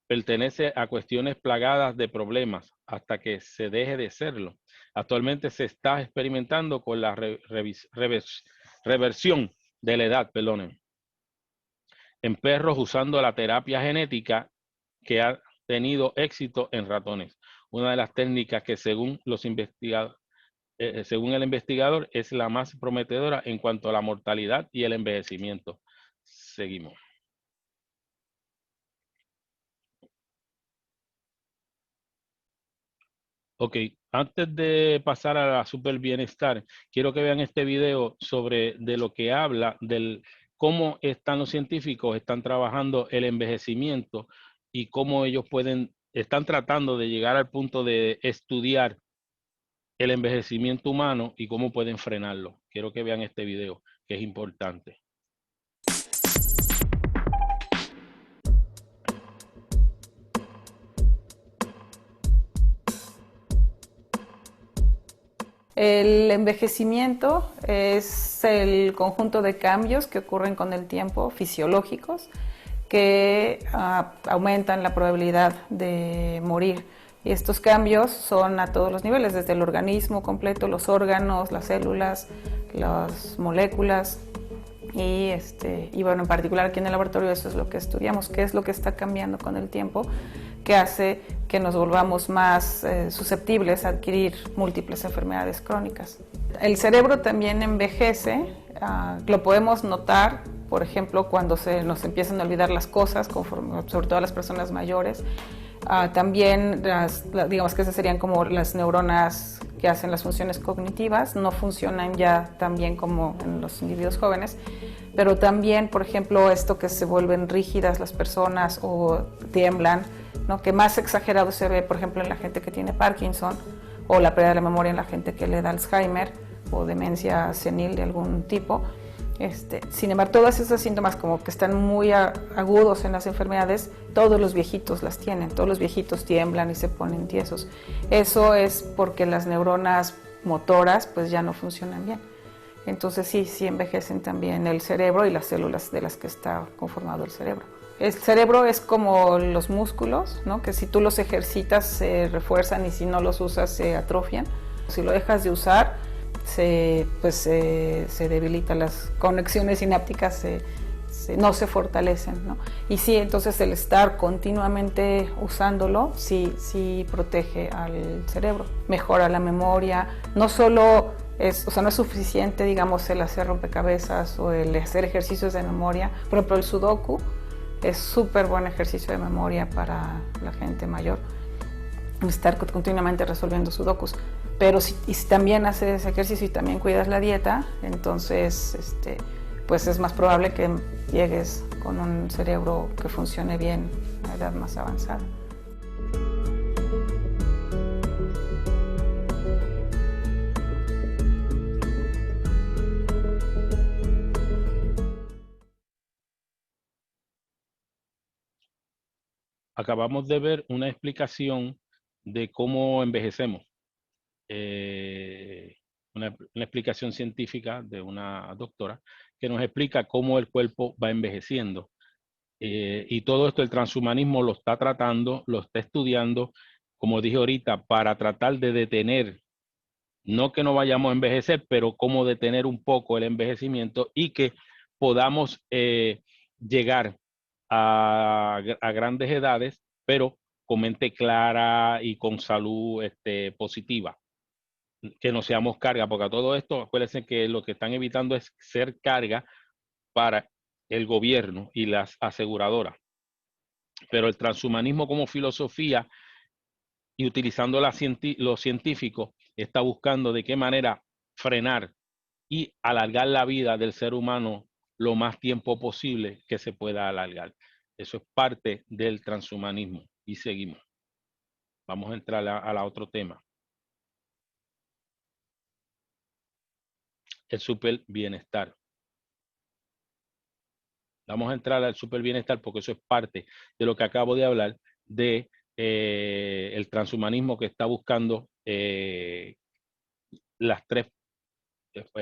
pertenece a cuestiones plagadas de problemas hasta que se deje de serlo. Actualmente se está experimentando con la reversión de la edad, en perros usando la terapia genética, que ha tenido éxito en ratones. Una de las técnicas que según el investigador es la más prometedora en cuanto a la mortalidad y el envejecimiento. Seguimos. Ok, antes de pasar a la super bienestar, quiero que vean este video sobre de lo que habla del cómo están los científicos, están trabajando el envejecimiento y cómo ellos están tratando de llegar al punto de estudiar el envejecimiento humano y cómo pueden frenarlo. Quiero que vean este video, que es importante. El envejecimiento es el conjunto de cambios que ocurren con el tiempo, fisiológicos, que aumentan la probabilidad de morir. Y estos cambios son a todos los niveles, desde el organismo completo, los órganos, las células, las moléculas. Y bueno, en particular aquí en el laboratorio eso es lo que estudiamos, qué es lo que está cambiando con el tiempo, que hace que nos volvamos más susceptibles a adquirir múltiples enfermedades crónicas. El cerebro también envejece, lo podemos notar, por ejemplo, cuando se nos empiezan a olvidar las cosas, sobre todo las personas mayores. También, digamos que esas serían como las neuronas que hacen las funciones cognitivas, no funcionan ya tan bien como en los individuos jóvenes, pero también, por ejemplo, esto que se vuelven rígidas las personas o tiemblan, ¿no? Que más exagerado se ve, por ejemplo, en la gente que tiene Parkinson, o la pérdida de la memoria en la gente que le da Alzheimer o demencia senil de algún tipo. Sin embargo, todos esos síntomas como que están muy agudos en las enfermedades, todos los viejitos las tienen, todos los viejitos tiemblan y se ponen tiesos. Eso es porque las neuronas motoras pues ya no funcionan bien. Entonces sí envejecen también el cerebro y las células de las que está conformado el cerebro. El cerebro es como los músculos, ¿no? Que si tú los ejercitas se refuerzan y si no los usas se atrofian. Si lo dejas de usar, se debilitan las conexiones sinápticas, no se fortalecen, ¿no? Y sí, entonces el estar continuamente usándolo sí protege al cerebro, mejora la memoria. No solo no es suficiente, digamos, el hacer rompecabezas o el hacer ejercicios de memoria. Por ejemplo, el sudoku es súper buen ejercicio de memoria para la gente mayor, estar continuamente resolviendo sudokus. Pero si también haces ejercicio y también cuidas la dieta, entonces pues es más probable que llegues con un cerebro que funcione bien a edad más avanzada. Acabamos de ver una explicación de cómo envejecemos. Una explicación científica de una doctora que nos explica cómo el cuerpo va envejeciendo. Y todo esto el transhumanismo lo está tratando, lo está estudiando, como dije ahorita, para tratar de detener, no que no vayamos a envejecer, pero cómo detener un poco el envejecimiento y que podamos llegar a grandes edades, pero con mente clara y con salud positiva. Que no seamos carga, porque a todo esto, acuérdense que lo que están evitando es ser carga para el gobierno y las aseguradoras. Pero el transhumanismo como filosofía y utilizando lo científico está buscando de qué manera frenar y alargar la vida del ser humano lo más tiempo posible que se pueda alargar. Eso es parte del transhumanismo. Y seguimos. Vamos a entrar a la otro tema. El super bienestar. Vamos a entrar al super bienestar porque eso es parte de lo que acabo de hablar de el transhumanismo que está buscando las tres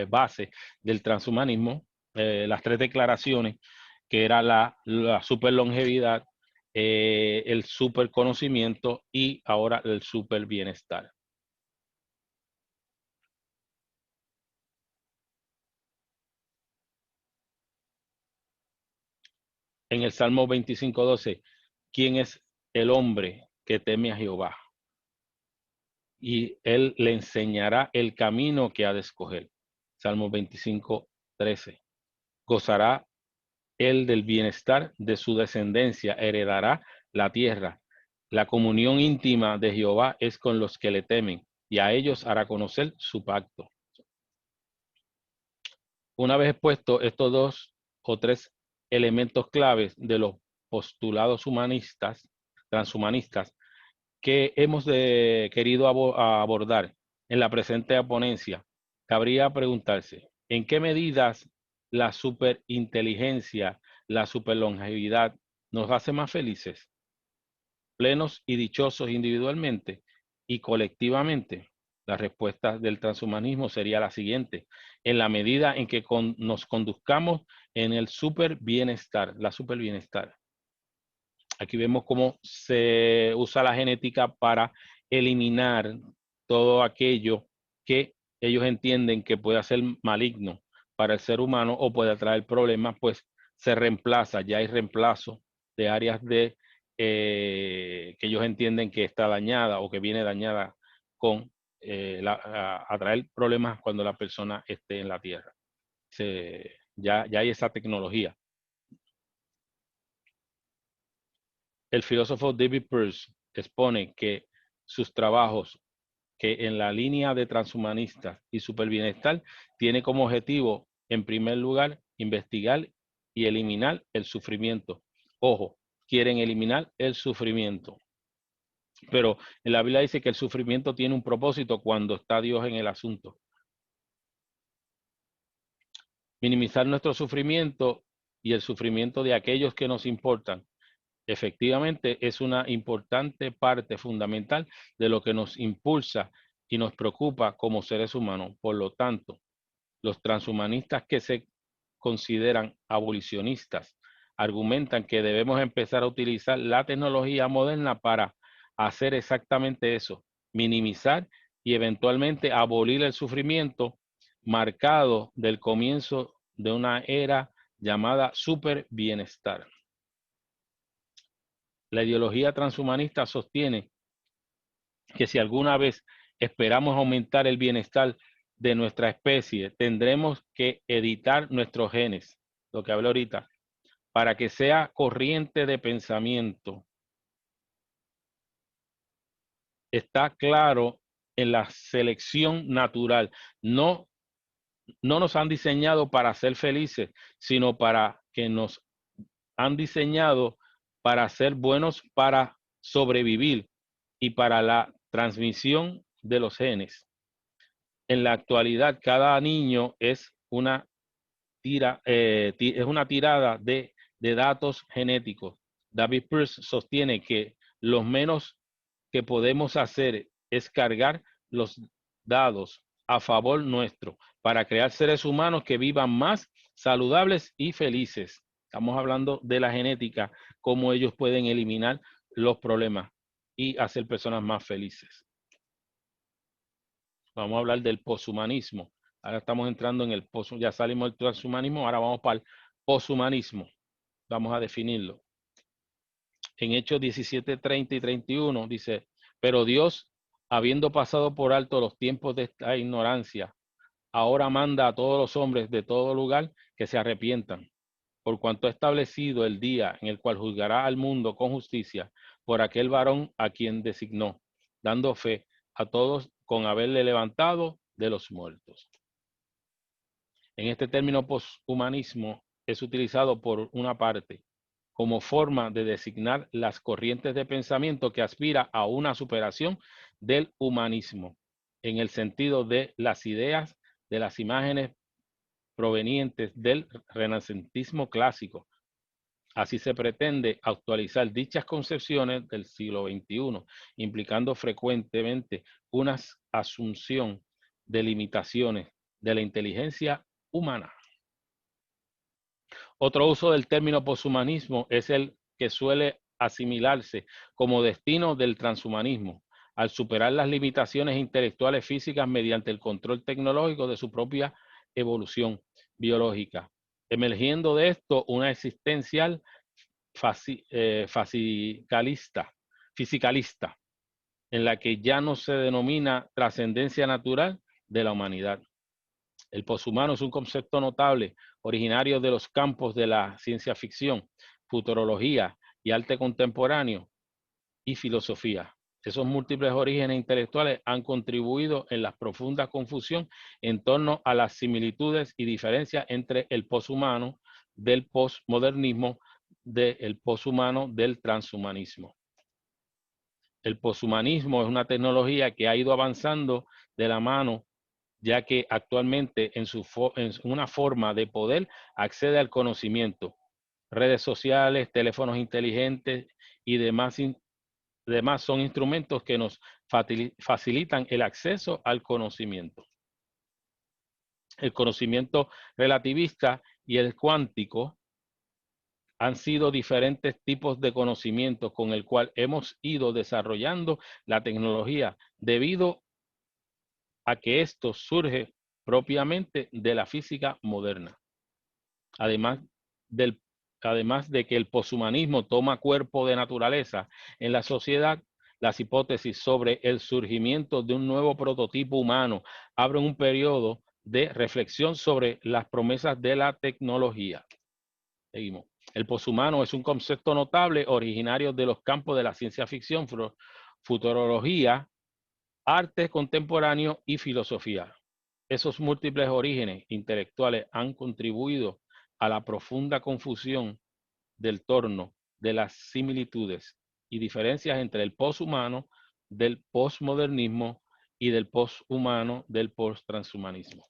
bases del transhumanismo, las tres declaraciones, que era la super longevidad, el super conocimiento y ahora el super bienestar. En el Salmo 25:12, ¿quién es el hombre que teme a Jehová? Y él le enseñará el camino que ha de escoger. Salmo 25:13. Gozará él del bienestar de su descendencia, heredará la tierra. La comunión íntima de Jehová es con los que le temen, y a ellos hará conocer su pacto. Una vez expuesto estos dos o tres elementos claves de los postulados humanistas, transhumanistas, que hemos querido abordar en la presente ponencia, cabría preguntarse, ¿en qué medidas la superinteligencia, la superlongevidad nos hace más felices, plenos y dichosos individualmente y colectivamente? La respuesta del transhumanismo sería la siguiente: en la medida en que nos conduzcamos en el super bienestar, la super bienestar. Aquí vemos cómo se usa la genética para eliminar todo aquello que ellos entienden que puede ser maligno para el ser humano o puede traer problemas, pues se reemplaza, ya hay reemplazo de áreas de que ellos entienden que está dañada o que viene dañada con a traer problemas cuando la persona esté en la Tierra. Ya hay esa tecnología. El filósofo David Pearce expone que sus trabajos, que en la línea de transhumanistas y superbienestar, tiene como objetivo, en primer lugar, investigar y eliminar el sufrimiento. Ojo, quieren eliminar el sufrimiento. Pero en la Biblia dice que el sufrimiento tiene un propósito cuando está Dios en el asunto. Minimizar nuestro sufrimiento y el sufrimiento de aquellos que nos importan, efectivamente es una importante parte fundamental de lo que nos impulsa y nos preocupa como seres humanos. Por lo tanto, los transhumanistas que se consideran abolicionistas argumentan que debemos empezar a utilizar la tecnología moderna para hacer exactamente eso, minimizar y eventualmente abolir el sufrimiento marcado del comienzo de una era llamada super bienestar. La ideología transhumanista sostiene que si alguna vez esperamos aumentar el bienestar de nuestra especie, tendremos que editar nuestros genes, lo que hablé ahorita, para que sea corriente de pensamiento. Está claro en la selección natural. No nos han diseñado para ser felices, sino para que nos han diseñado para ser buenos, para sobrevivir y para la transmisión de los genes. En la actualidad, cada niño es una tirada de datos genéticos. David Pearce sostiene que lo menos que podemos hacer es cargar los dados a favor nuestro para crear seres humanos que vivan más saludables y felices. Estamos hablando de la genética, cómo ellos pueden eliminar los problemas y hacer personas más felices. Vamos a hablar del poshumanismo. Ahora estamos entrando en el ya salimos del transhumanismo, ahora vamos para el poshumanismo. Vamos a definirlo. En Hechos 17, 30 y 31 dice, pero Dios, habiendo pasado por alto los tiempos de esta ignorancia, ahora manda a todos los hombres de todo lugar que se arrepientan, por cuanto ha establecido el día en el cual juzgará al mundo con justicia por aquel varón a quien designó, dando fe a todos con haberle levantado de los muertos. En este término poshumanismo es utilizado por una parte como forma de designar las corrientes de pensamiento que aspira a una superación del humanismo, en el sentido de las ideas, de las imágenes provenientes del renacentismo clásico. Así se pretende actualizar dichas concepciones del siglo XXI, implicando frecuentemente una asunción de limitaciones de la inteligencia humana. Otro uso del término poshumanismo es el que suele asimilarse como destino del transhumanismo, al superar las limitaciones intelectuales físicas mediante el control tecnológico de su propia evolución biológica, emergiendo de esto una existencial fisicalista, en la que ya no se denomina trascendencia natural de la humanidad. El poshumano es un concepto notable, originario de los campos de la ciencia ficción, futurología y arte contemporáneo y filosofía. Esos múltiples orígenes intelectuales han contribuido en la profunda confusión en torno a las similitudes y diferencias entre el poshumano del postmodernismo, del poshumano del transhumanismo. El poshumanismo es una tecnología que ha ido avanzando de la mano, ya que actualmente en una forma de poder accede al conocimiento. Redes sociales, teléfonos inteligentes y demás son instrumentos que nos facilitan el acceso al conocimiento. El conocimiento relativista y el cuántico han sido diferentes tipos de conocimiento con el cual hemos ido desarrollando la tecnología debido a que esto surge propiamente de la física moderna. Además del además de que el poshumanismo toma cuerpo de naturaleza en la sociedad, las hipótesis sobre el surgimiento de un nuevo prototipo humano abren un periodo de reflexión sobre las promesas de la tecnología. Seguimos. El poshumano es un concepto notable originario de los campos de la ciencia ficción, futurología, arte contemporáneo y filosofía. Esos múltiples orígenes intelectuales han contribuido a la profunda confusión del torno de las similitudes y diferencias entre el poshumano, del postmodernismo y del poshumano, del posttranshumanismo.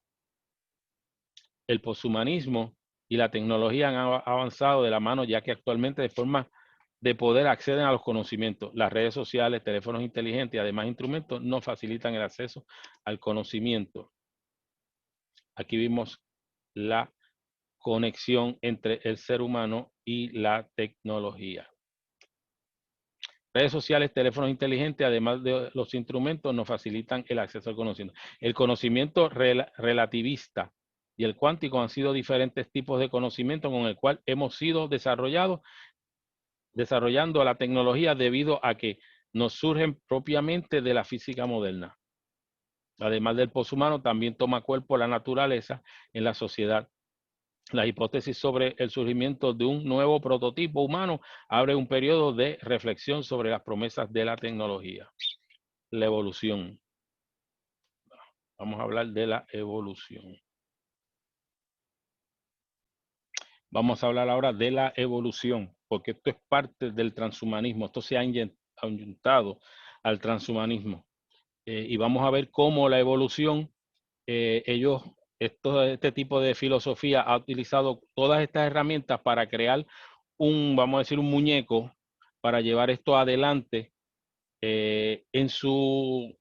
El poshumanismo y la tecnología han avanzado de la mano, ya que actualmente de forma de poder acceden a los conocimientos. Las redes sociales, teléfonos inteligentes y además instrumentos nos facilitan el acceso al conocimiento. Aquí vimos la conexión entre el ser humano y la tecnología. Redes sociales, teléfonos inteligentes, además de los instrumentos, nos facilitan el acceso al conocimiento. El conocimiento relativista y el cuántico han sido diferentes tipos de conocimiento con el cual hemos sido desarrollando la tecnología debido a que nos surgen propiamente de la física moderna. Además del poshumano, también toma cuerpo la naturaleza en la sociedad. La hipótesis sobre el surgimiento de un nuevo prototipo humano abre un periodo de reflexión sobre las promesas de la tecnología. La evolución. Vamos a hablar de la evolución. Vamos a hablar ahora de la evolución, porque esto es parte del transhumanismo. Esto se ha ayuntado al transhumanismo. Y vamos a ver cómo la evolución, este tipo de filosofía ha utilizado todas estas herramientas para crear vamos a decir, un muñeco para llevar esto adelante en su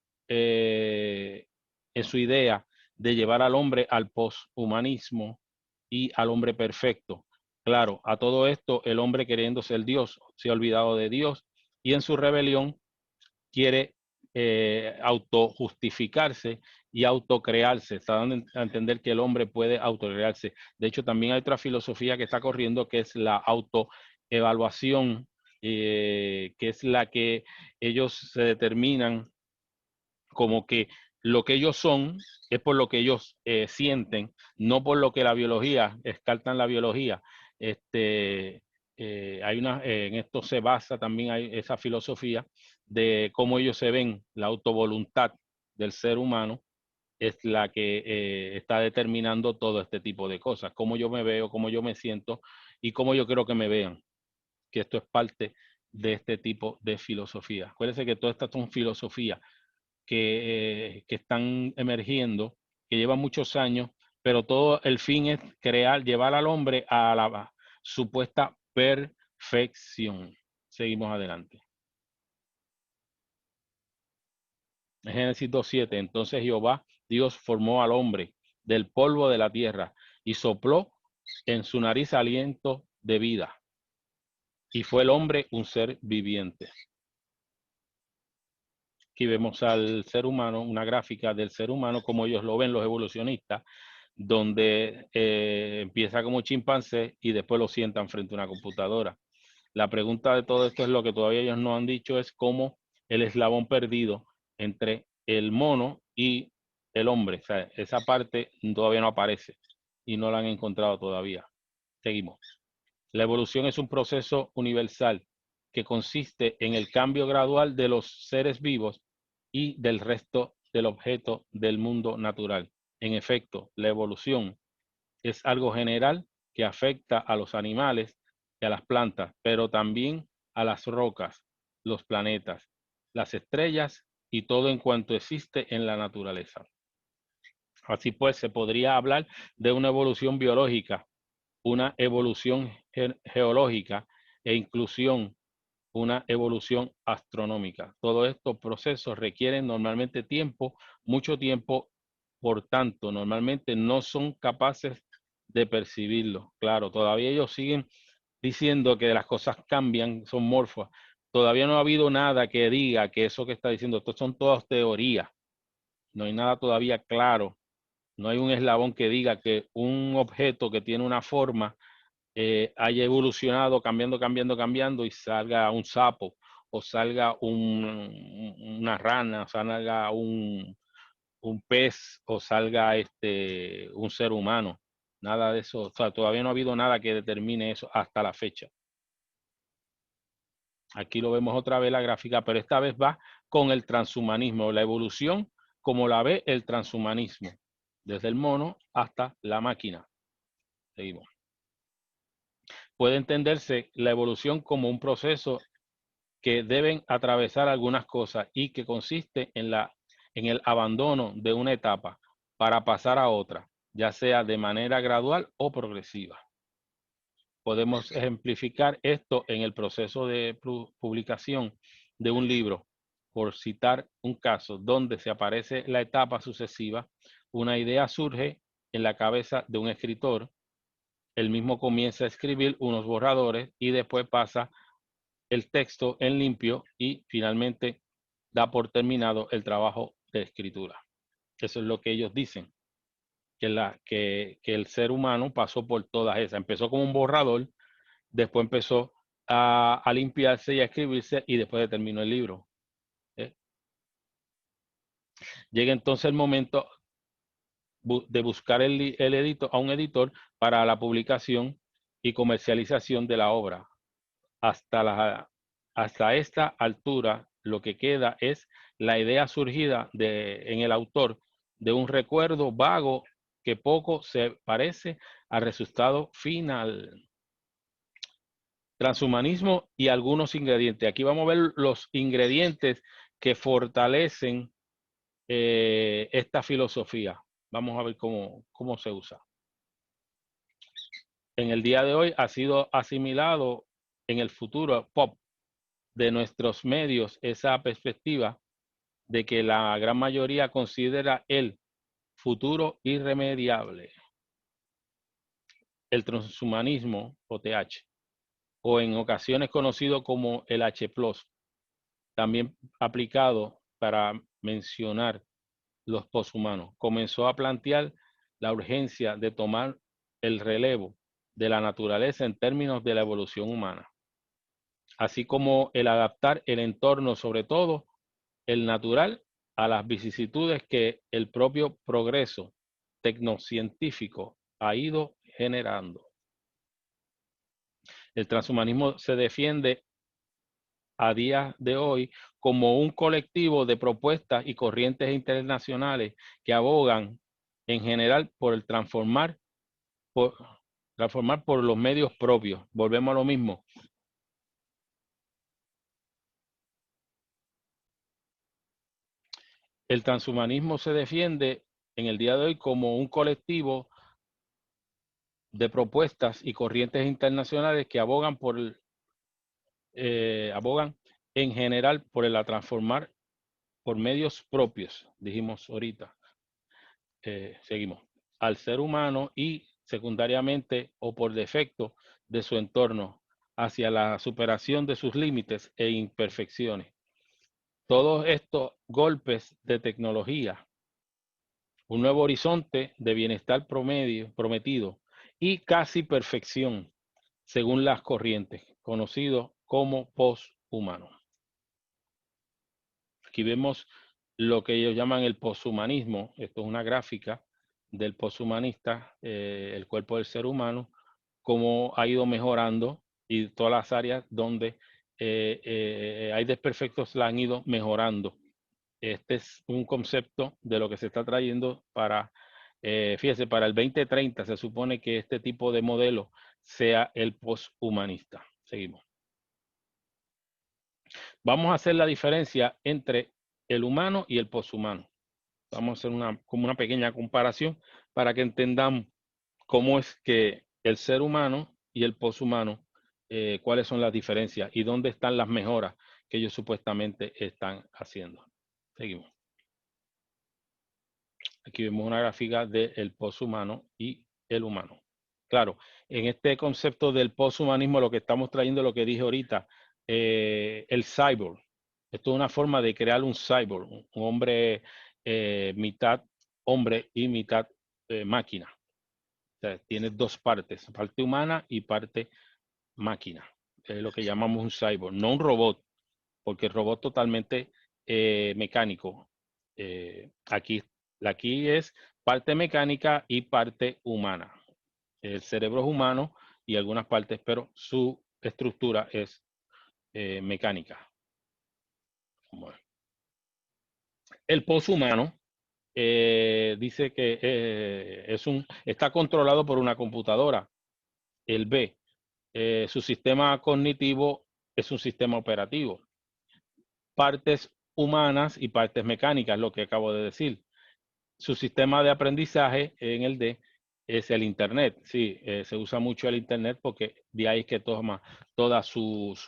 idea de llevar al hombre al poshumanismo y al hombre perfecto. Claro, a todo esto el hombre queriendo ser Dios se ha olvidado de Dios y en su rebelión quiere autojustificarse y autocrearse. Está dando a entender que el hombre puede autocrearse. De hecho, también hay otra filosofía que está corriendo que es la autoevaluación, que es la que ellos se determinan como que lo que ellos son es por lo que ellos sienten, no por lo que la biología, descartan la biología. En esto se basa también hay esa filosofía de cómo ellos se ven, la autovoluntad del ser humano es la que está determinando todo este tipo de cosas, cómo yo me veo, cómo yo me siento y cómo yo quiero que me vean, que esto es parte de este tipo de filosofía. Acuérdense que todas estas son filosofías que están emergiendo, que llevan muchos años, pero todo el fin es llevar al hombre a la supuesta perfección. Seguimos adelante. Génesis 2:7. Entonces Jehová, Dios, formó al hombre del polvo de la tierra y sopló en su nariz aliento de vida. Y fue el hombre un ser viviente. Aquí vemos al ser humano, una gráfica del ser humano como ellos lo ven los evolucionistas, donde empieza como chimpancé y después lo sientan frente a una computadora. La pregunta de todo esto es lo que todavía ellos no han dicho, es cómo el eslabón perdido entre el mono y el hombre. O sea, esa parte todavía no aparece y no la han encontrado todavía. Seguimos. La evolución es un proceso universal que consiste en el cambio gradual de los seres vivos y del resto del objeto del mundo natural. En efecto, la evolución es algo general que afecta a los animales y a las plantas, pero también a las rocas, los planetas, las estrellas y todo en cuanto existe en la naturaleza. Así pues, se podría hablar de una evolución biológica, una evolución geológica e inclusión una evolución astronómica. Todos estos procesos requieren normalmente tiempo, mucho tiempo, por tanto, normalmente no son capaces de percibirlo. Claro, todavía ellos siguen diciendo que las cosas cambian, son morfas. Todavía no ha habido nada que diga que eso que está diciendo, esto son todas teorías. No hay nada todavía claro. No hay un eslabón que diga que un objeto que tiene una forma haya evolucionado cambiando y salga un sapo o salga una rana, o salga un pez o salga un ser humano. Nada de eso, o sea, todavía no ha habido nada que determine eso hasta la fecha. Aquí lo vemos otra vez la gráfica, pero esta vez va con el transhumanismo, la evolución como la ve el transhumanismo, desde el mono hasta la máquina. Seguimos. Puede entenderse la evolución como un proceso que deben atravesar algunas cosas y que consiste en el abandono de una etapa para pasar a otra, ya sea de manera gradual o progresiva. Podemos ejemplificar esto en el proceso de publicación de un libro, por citar un caso donde se aparece la etapa sucesiva, una idea surge en la cabeza de un escritor, él mismo comienza a escribir unos borradores y después pasa el texto en limpio y finalmente da por terminado el trabajo de escritura. Eso es lo que ellos dicen, que el ser humano pasó por todas esas. Empezó como un borrador, después empezó a limpiarse y a escribirse y después terminó el libro. Llega entonces el momento de buscar a un editor para la publicación y comercialización de la obra. Hasta esta altura, lo que queda es la idea surgida en el autor de un recuerdo vago que poco se parece al resultado final. Transhumanismo y algunos ingredientes. Aquí vamos a ver los ingredientes que fortalecen esta filosofía. Vamos a ver cómo se usa. En el día de hoy ha sido asimilado en el futuro pop de nuestros medios esa perspectiva de que la gran mayoría considera el futuro irremediable. El transhumanismo o TH, o en ocasiones conocido como el H+, también aplicado para mencionar los poshumanos, comenzó a plantear la urgencia de tomar el relevo de la naturaleza en términos de la evolución humana, así como el adaptar el entorno, sobre todo el natural, a las vicisitudes que el propio progreso tecnocientífico ha ido generando. El transhumanismo se defiende a día de hoy como un colectivo de propuestas y corrientes internacionales que abogan en general por el transformar por los medios propios. Volvemos a lo mismo. El transhumanismo se defiende en el día de hoy como un colectivo de propuestas y corrientes internacionales que abogan en general por el transformar por medios propios, dijimos ahorita. Seguimos. Al ser humano y secundariamente o por defecto de su entorno hacia la superación de sus límites e imperfecciones. Todos estos golpes de tecnología, un nuevo horizonte de bienestar prometido y casi perfección, según las corrientes, conocido como poshumano. Aquí vemos lo que ellos llaman el poshumanismo. Esto es una gráfica del poshumanista, el cuerpo del ser humano, cómo ha ido mejorando y todas las áreas donde hay desperfectos la han ido mejorando. Este es un concepto de lo que se está trayendo para, fíjese, para el 2030 se supone que este tipo de modelo sea el poshumanista. Seguimos. Vamos a hacer la diferencia entre el humano y el poshumano. Vamos a hacer como una pequeña comparación para que entendamos cómo es que el ser humano y el poshumano, cuáles son las diferencias y dónde están las mejoras que ellos supuestamente están haciendo. Seguimos. Aquí vemos una gráfica del poshumano y el humano. Claro, en este concepto del poshumanismo lo que estamos trayendo, lo que dije ahorita, el cyborg. Esto es una forma de crear un cyborg, un hombre mitad hombre y mitad máquina. sea, tiene dos partes, parte humana y parte máquina. Es lo que llamamos un cyborg, no un robot, porque el robot totalmente mecánico. Aquí es parte mecánica y parte humana. El cerebro es humano y algunas partes, pero su estructura es mecánica. Bueno. El poshumano dice que está controlado por una computadora. El B, su sistema cognitivo es un sistema operativo. Partes humanas y partes mecánicas, lo que acabo de decir. Su sistema de aprendizaje en el D es el Internet. Sí, se usa mucho el Internet porque de ahí es que toma todas sus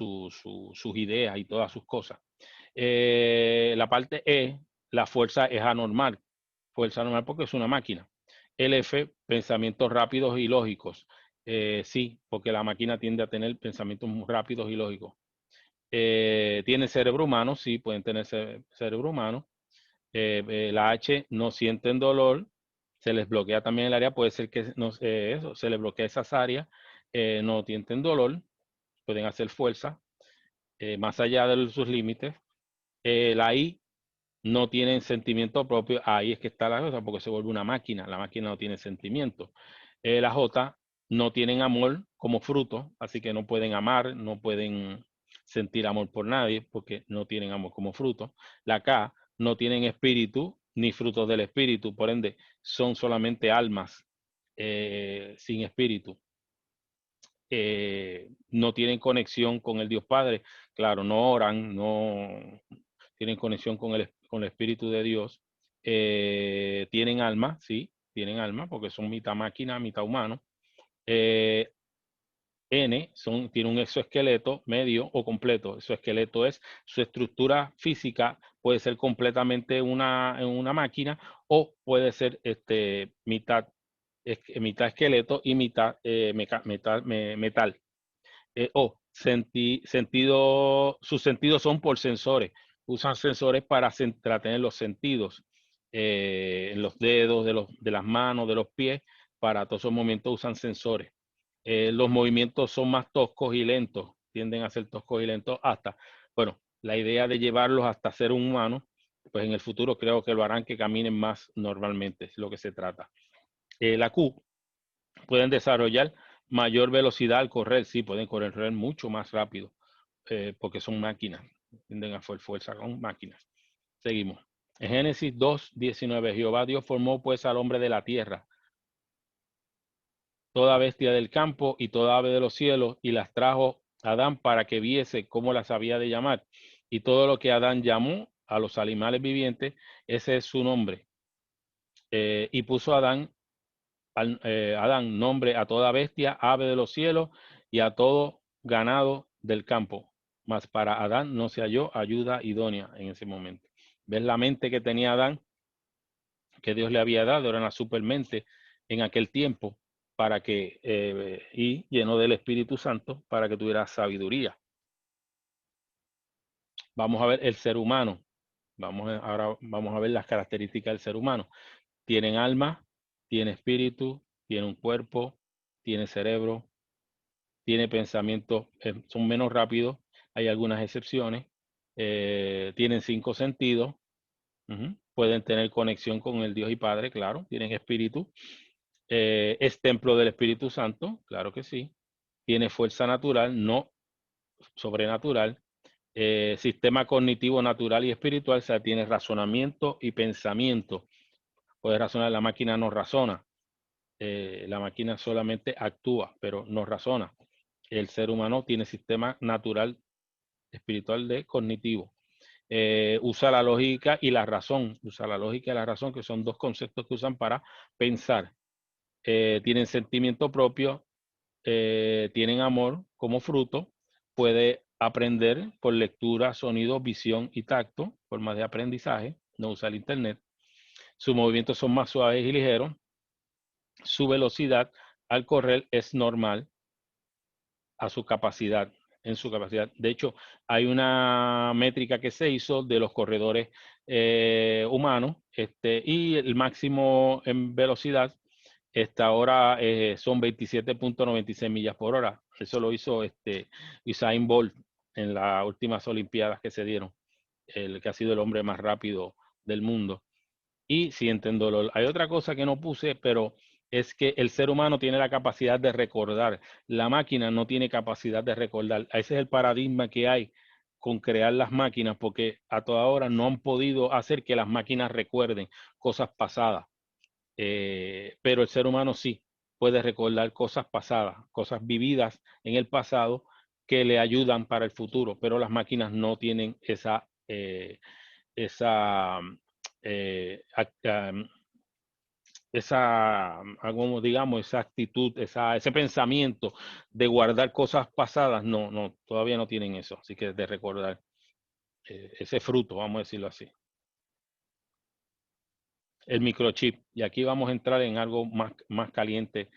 ideas y todas sus cosas. La parte E, la fuerza es anormal. Fuerza anormal porque es una máquina. El F, pensamientos rápidos y lógicos. Sí, porque la máquina tiende a tener pensamientos muy rápidos y lógicos. ¿Tiene cerebro humano? Sí, pueden tener cerebro humano. La H, no sienten dolor. Se les bloquea también el área. Puede ser que no, se les bloquea esas áreas. No sienten dolor. Pueden hacer fuerza más allá de sus límites. La I, no tienen sentimiento propio. Ahí es que está la cosa, porque se vuelve una máquina. La máquina no tiene sentimiento. La J, no tienen amor como fruto, así que no pueden amar, no pueden sentir amor por nadie, porque no tienen amor como fruto. La K, no tienen espíritu ni frutos del espíritu, por ende, son solamente almas sin espíritu. No tienen conexión con el Dios Padre, claro, no oran, no tienen conexión con el Espíritu de Dios. Tienen alma, sí, tienen alma, porque son mitad máquina, mitad humano. N tiene un exoesqueleto medio o completo. Exoesqueleto es su estructura física, puede ser completamente una máquina o puede ser mitad esqueleto y mitad metal. Sus sentidos son por sensores. Usan sensores para tener los sentidos en los dedos, de las manos, de los pies. Para todos esos momentos usan sensores. Los movimientos son más toscos y lentos, tienden a ser toscos y lentos bueno, la idea de llevarlos hasta ser un humano, pues en el futuro creo que lo harán que caminen más normalmente, es lo que se trata. La Q, pueden desarrollar mayor velocidad al correr, sí, pueden correr mucho más rápido, porque son máquinas, tienden a fuerza con máquinas. Seguimos. En Génesis 2:19, Jehová Dios formó pues al hombre de la tierra, toda bestia del campo y toda ave de los cielos, y las trajo a Adán para que viese cómo las había de llamar. Y todo lo que Adán llamó a los animales vivientes, ese es su nombre. Y puso Adán nombre a toda bestia, ave de los cielos y a todo ganado del campo. Mas para Adán no se halló ayuda idónea en ese momento. ¿Ves la mente que tenía Adán? Que Dios le había dado, era una supermente en aquel tiempo para que, y lleno del Espíritu Santo, para que tuviera sabiduría. Vamos a ver el ser humano. Ahora vamos a ver las características del ser humano. Tienen alma, tiene espíritu, tiene un cuerpo, tiene cerebro, tiene pensamientos, son menos rápidos, hay algunas excepciones, tienen 5 sentidos, pueden tener conexión con el Dios y Padre, claro, tienen espíritu, es templo del Espíritu Santo, claro que sí, tiene fuerza natural, no sobrenatural, sistema cognitivo natural y espiritual, o sea, tiene razonamiento y pensamiento. Puede razonar, la máquina no razona, la máquina solamente actúa, pero no razona. El ser humano tiene sistema natural, espiritual de cognitivo. Usa la lógica y la razón. Usa la lógica y la razón, que son dos conceptos que usan para pensar. Tienen sentimiento propio, tienen amor como fruto. Puede aprender por lectura, sonido, visión y tacto, formas de aprendizaje. No usa el internet. Sus movimientos son más suaves y ligeros. Su velocidad al correr es normal a su capacidad, en su capacidad. De hecho, hay una métrica que se hizo de los corredores humanos, y el máximo en velocidad Ahora son 27.96 millas por hora. Eso lo hizo Usain Bolt en las últimas Olimpiadas que se dieron, el que ha sido el hombre más rápido del mundo. Y sienten dolor. Hay otra cosa que no puse, pero es que el ser humano tiene la capacidad de recordar. La máquina no tiene capacidad de recordar. Ese es el paradigma que hay con crear las máquinas, porque a toda hora no han podido hacer que las máquinas recuerden cosas pasadas. Pero el ser humano sí puede recordar cosas pasadas, cosas vividas en el pasado que le ayudan para el futuro, pero las máquinas no tienen esa como digamos, esa actitud, ese pensamiento de guardar cosas pasadas, no, todavía no tienen eso. Así que de recordar ese fruto, vamos a decirlo así. El microchip. Y aquí vamos a entrar en algo más caliente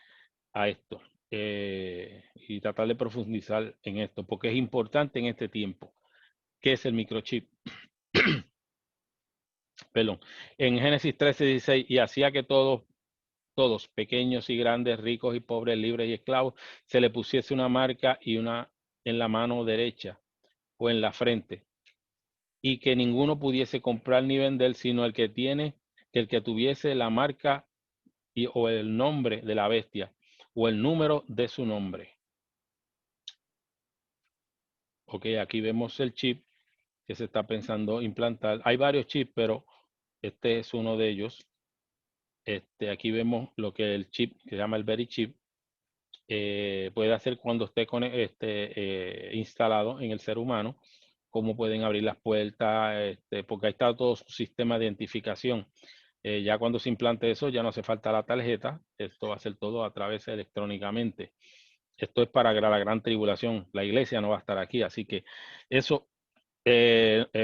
a esto. Y tratar de profundizar en esto, porque es importante en este tiempo. ¿Qué es el microchip? Perdón. En Génesis 13:16, y hacía que todos, pequeños y grandes, ricos y pobres, libres y esclavos, se le pusiese una marca y una en la mano derecha o en la frente, y que ninguno pudiese comprar ni vender, sino el que tuviese la marca o el nombre de la bestia o el número de su nombre. Ok, aquí vemos el chip que se está pensando implantar. Hay varios chips, pero este es uno de ellos. Aquí vemos lo que el chip, que se llama el Very Chip, puede hacer cuando esté instalado en el ser humano, cómo pueden abrir las puertas, porque ahí está todo su sistema de identificación. Ya cuando se implante eso, ya no hace falta la tarjeta, esto va a ser todo a través electrónicamente. Esto es para la gran tribulación, la iglesia no va a estar aquí, así que eso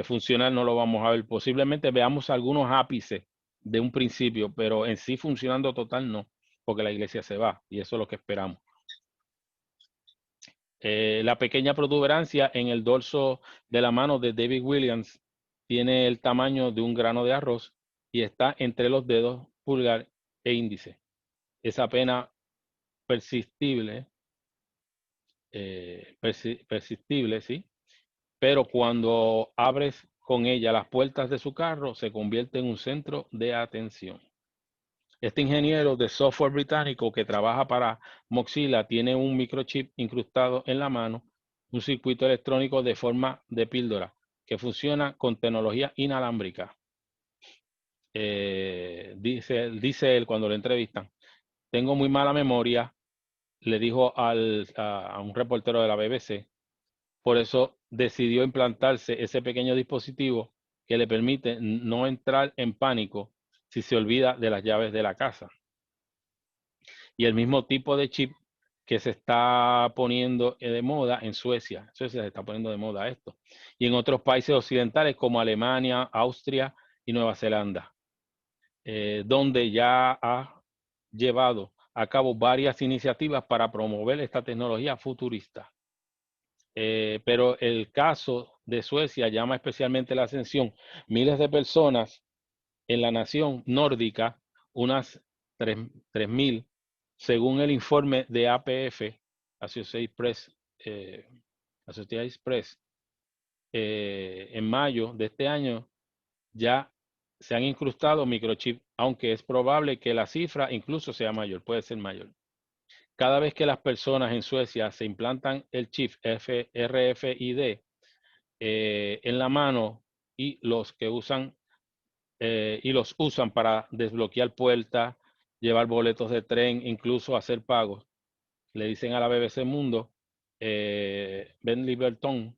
funcionar no lo vamos a ver. Posiblemente veamos algunos ápices de un principio, pero en sí funcionando total no, porque la iglesia se va y eso es lo que esperamos. La pequeña protuberancia en el dorso de la mano de David Williams tiene el tamaño de un grano de arroz y está entre los dedos pulgar e índice. Es apenas persistible, ¿sí? Pero cuando abres con ella las puertas de su carro, se convierte en un centro de atención. Este ingeniero de software británico que trabaja para Mozilla tiene un microchip incrustado en la mano, un circuito electrónico de forma de píldora que funciona con tecnología inalámbrica. Dice él cuando lo entrevistan, tengo muy mala memoria, le dijo a un reportero de la BBC, por eso decidió implantarse ese pequeño dispositivo que le permite no entrar en pánico si se olvida de las llaves de la casa. Y el mismo tipo de chip que se está poniendo de moda en Suecia. En Suecia se está poniendo de moda esto. Y en otros países occidentales como Alemania, Austria y Nueva Zelanda, donde ya ha llevado a cabo varias iniciativas para promover esta tecnología futurista. Pero el caso de Suecia llama especialmente la atención. Miles de personas en la nación nórdica, unas 3.000, según el informe de APF, Associated Press, en mayo de este año, ya se han incrustado microchips, aunque es probable que la cifra incluso sea mayor, puede ser mayor. Cada vez que las personas en Suecia se implantan el chip RFID en la mano y los usan para desbloquear puertas, llevar boletos de tren, incluso hacer pagos. Le dicen a la BBC Mundo, Ben Liberton,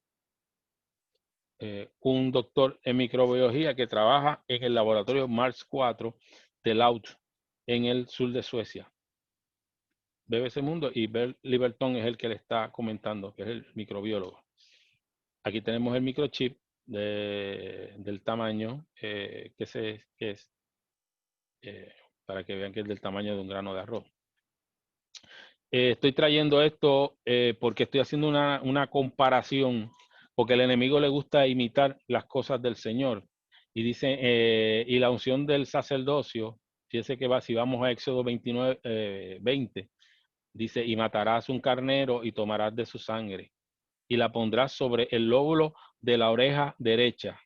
un doctor en microbiología que trabaja en el laboratorio Mars 4 de Laut, en el sur de Suecia. BBC Mundo, y Ben Liberton es el que le está comentando, que es el microbiólogo. Aquí tenemos el microchip del tamaño que es, para que vean que es del tamaño de un grano de arroz. Estoy trayendo esto porque estoy haciendo una comparación, porque al enemigo le gusta imitar las cosas del Señor. Y dice, y la unción del sacerdocio, Fíjese que si vamos a Éxodo 29, 20, dice, y matarás un carnero y tomarás de su sangre y la pondrás sobre el lóbulo de la oreja derecha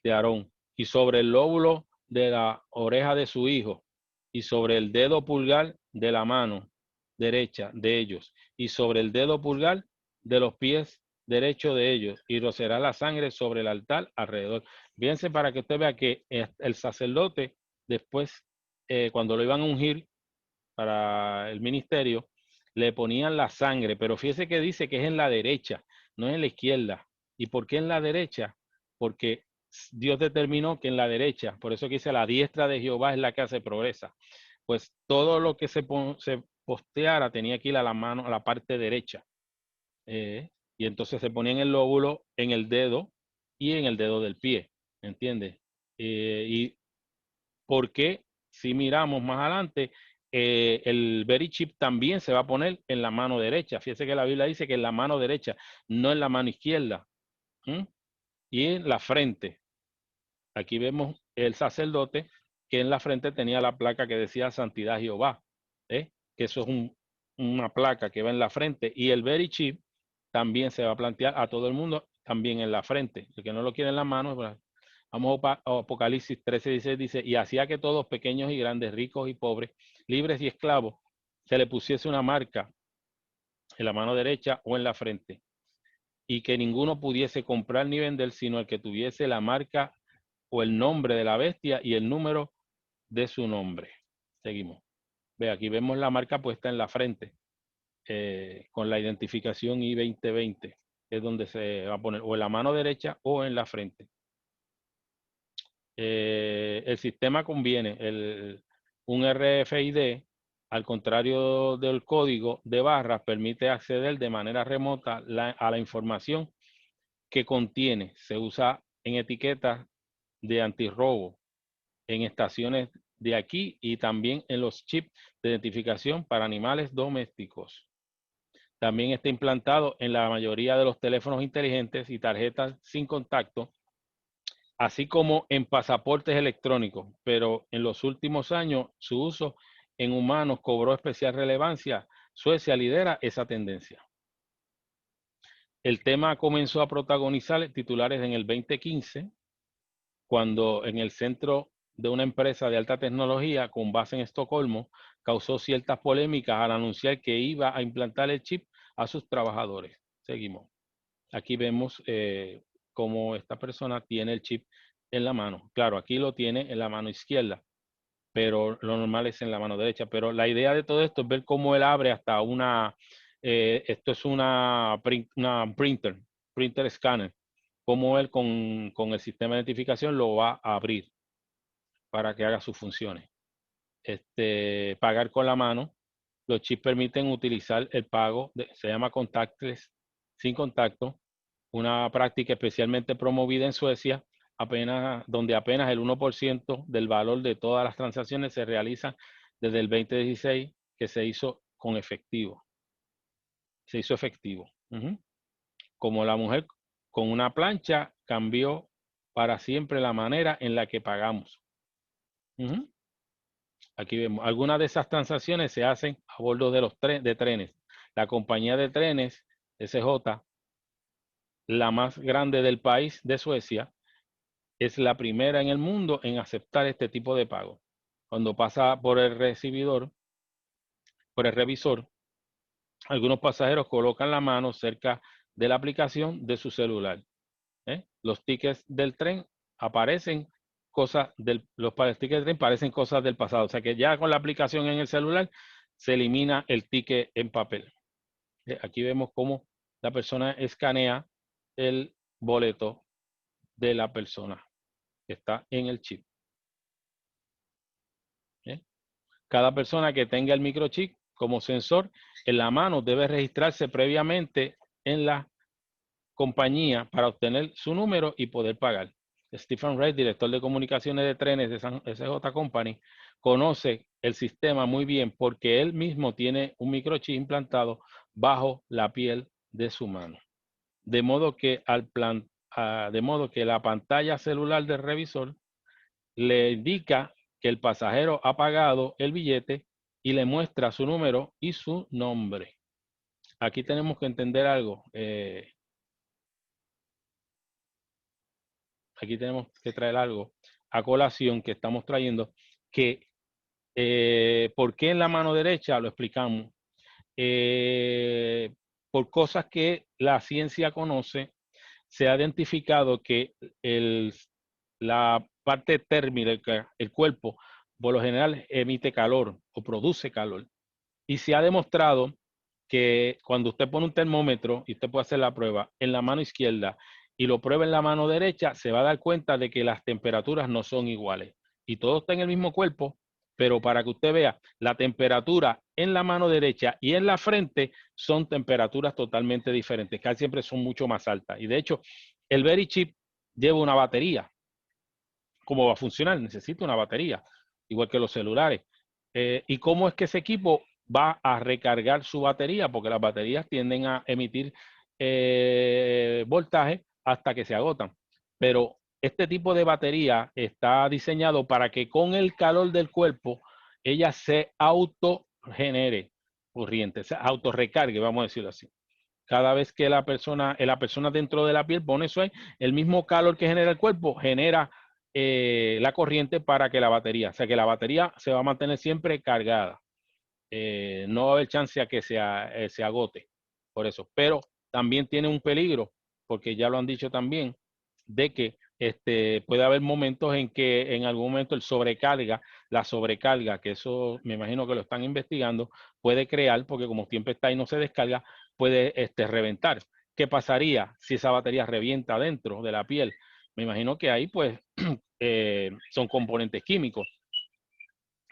de Aarón y sobre el lóbulo de la oreja de su hijo y sobre el dedo pulgar de la mano derecha de ellos y sobre el dedo pulgar de los pies derechos de ellos y rocerá la sangre sobre el altar alrededor. Fíjense para que usted vea que el sacerdote después, cuando lo iban a ungir para el ministerio, le ponían la sangre, pero fíjese que dice que es en la derecha, no es en la izquierda. ¿Y por qué en la derecha? Porque Dios determinó que en la derecha, por eso que dice la diestra de Jehová es la que hace progresa. Pues todo lo que se posteara tenía que ir a la mano, a la parte derecha. Y entonces se ponía en el lóbulo, en el dedo y en el dedo del pie. ¿Entiendes? Y porque si miramos más adelante, el Very Chip también se va a poner en la mano derecha. Fíjese que la Biblia dice que en la mano derecha, no en la mano izquierda. Y en la frente. Aquí vemos el sacerdote que en la frente tenía la placa que decía Santidad Jehová. Que eso es una placa que va en la frente. Y el Very Chip también se va a plantear a todo el mundo también en la frente. El que no lo quiere en la mano, pues, vamos a Apocalipsis 13:16, dice, y hacía que todos, pequeños y grandes, ricos y pobres, libres y esclavos, se le pusiese una marca en la mano derecha o en la frente, y que ninguno pudiese comprar ni vender, sino el que tuviese la marca o el nombre de la bestia y el número de su nombre. Seguimos. Ve, aquí vemos la marca puesta en la frente, con la identificación I-2020, es donde se va a poner, o en la mano derecha o en la frente. El sistema conviene un RFID, al contrario del código de barras, permite acceder de manera remota a la información que contiene. Se usa en etiquetas de antirrobo, en estaciones de aquí y también en los chips de identificación para animales domésticos. También está implantado en la mayoría de los teléfonos inteligentes y tarjetas sin contacto, así como en pasaportes electrónicos, pero en los últimos años su uso en humanos cobró especial relevancia. Suecia lidera esa tendencia. El tema comenzó a protagonizar titulares en el 2015, cuando en el centro de una empresa de alta tecnología con base en Estocolmo causó ciertas polémicas al anunciar que iba a implantar el chip a sus trabajadores. Seguimos. Aquí vemos cómo esta persona tiene el chip en la mano. Claro, aquí lo tiene en la mano izquierda, pero lo normal es en la mano derecha. Pero la idea de todo esto es ver cómo él abre hasta esto es una printer scanner, cómo él con el sistema de identificación lo va a abrir para que haga sus funciones. Pagar con la mano. Los chips permiten utilizar el pago, se llama contactless, sin contacto, una práctica especialmente promovida en Suecia, donde apenas el 1% del valor de todas las transacciones se realiza desde el 2016, que se hizo con efectivo. Se hizo efectivo. Como la mujer con una plancha cambió para siempre la manera en la que pagamos. Aquí vemos, algunas de esas transacciones se hacen a bordo de los trenes. La compañía de trenes, SJ, la más grande del país de Suecia, es la primera en el mundo en aceptar este tipo de pago. Cuando pasa por el revisor, algunos pasajeros colocan la mano cerca de la aplicación de su celular. Los tickets del tren aparecen los tickets del tren parecen cosas del pasado. O sea que ya con la aplicación en el celular se elimina el ticket en papel. Aquí vemos cómo la persona escanea el boleto de la persona que está en el chip. Cada persona que tenga el microchip como sensor en la mano debe registrarse previamente en la compañía para obtener su número y poder pagar. Stephen Wright, director de comunicaciones de trenes de SJ Company, conoce el sistema muy bien porque él mismo tiene un microchip implantado bajo la piel de su mano. De modo que la pantalla celular del revisor le indica que el pasajero ha pagado el billete y le muestra su número y su nombre. Aquí tenemos que entender algo. Aquí tenemos que traer algo a colación que estamos trayendo, que ¿por qué en la mano derecha? Lo explicamos. Por cosas que la ciencia conoce, se ha identificado que la parte térmica, el cuerpo, por lo general emite calor o produce calor. Y se ha demostrado que cuando usted pone un termómetro, y usted puede hacer la prueba, en la mano izquierda y lo prueba en la mano derecha, se va a dar cuenta de que las temperaturas no son iguales. Y todo está en el mismo cuerpo, pero para que usted vea, la temperatura en la mano derecha y en la frente son temperaturas totalmente diferentes, casi siempre son mucho más altas. Y de hecho, el VeriChip lleva una batería. ¿Cómo va a funcionar? Necesita una batería, igual que los celulares. ¿Y cómo es que ese equipo va a recargar su batería? Porque las baterías tienden a emitir voltaje hasta que se agotan. Pero este tipo de batería está diseñado para que con el calor del cuerpo ella se autogenere corriente, se autorrecargue, vamos a decirlo así. Cada vez que la persona dentro de la piel pone eso ahí, el mismo calor que genera el cuerpo genera la corriente para que la batería, o sea que la batería se va a mantener siempre cargada. No va a haber chance a que se agote por eso. Pero también tiene un peligro, porque ya lo han dicho también, de que puede haber momentos en que en algún momento la sobrecarga, que eso me imagino que lo están investigando, puede crear, porque como siempre está ahí y no se descarga, puede reventar. ¿Qué pasaría si esa batería revienta dentro de la piel? Me imagino que ahí pues son componentes químicos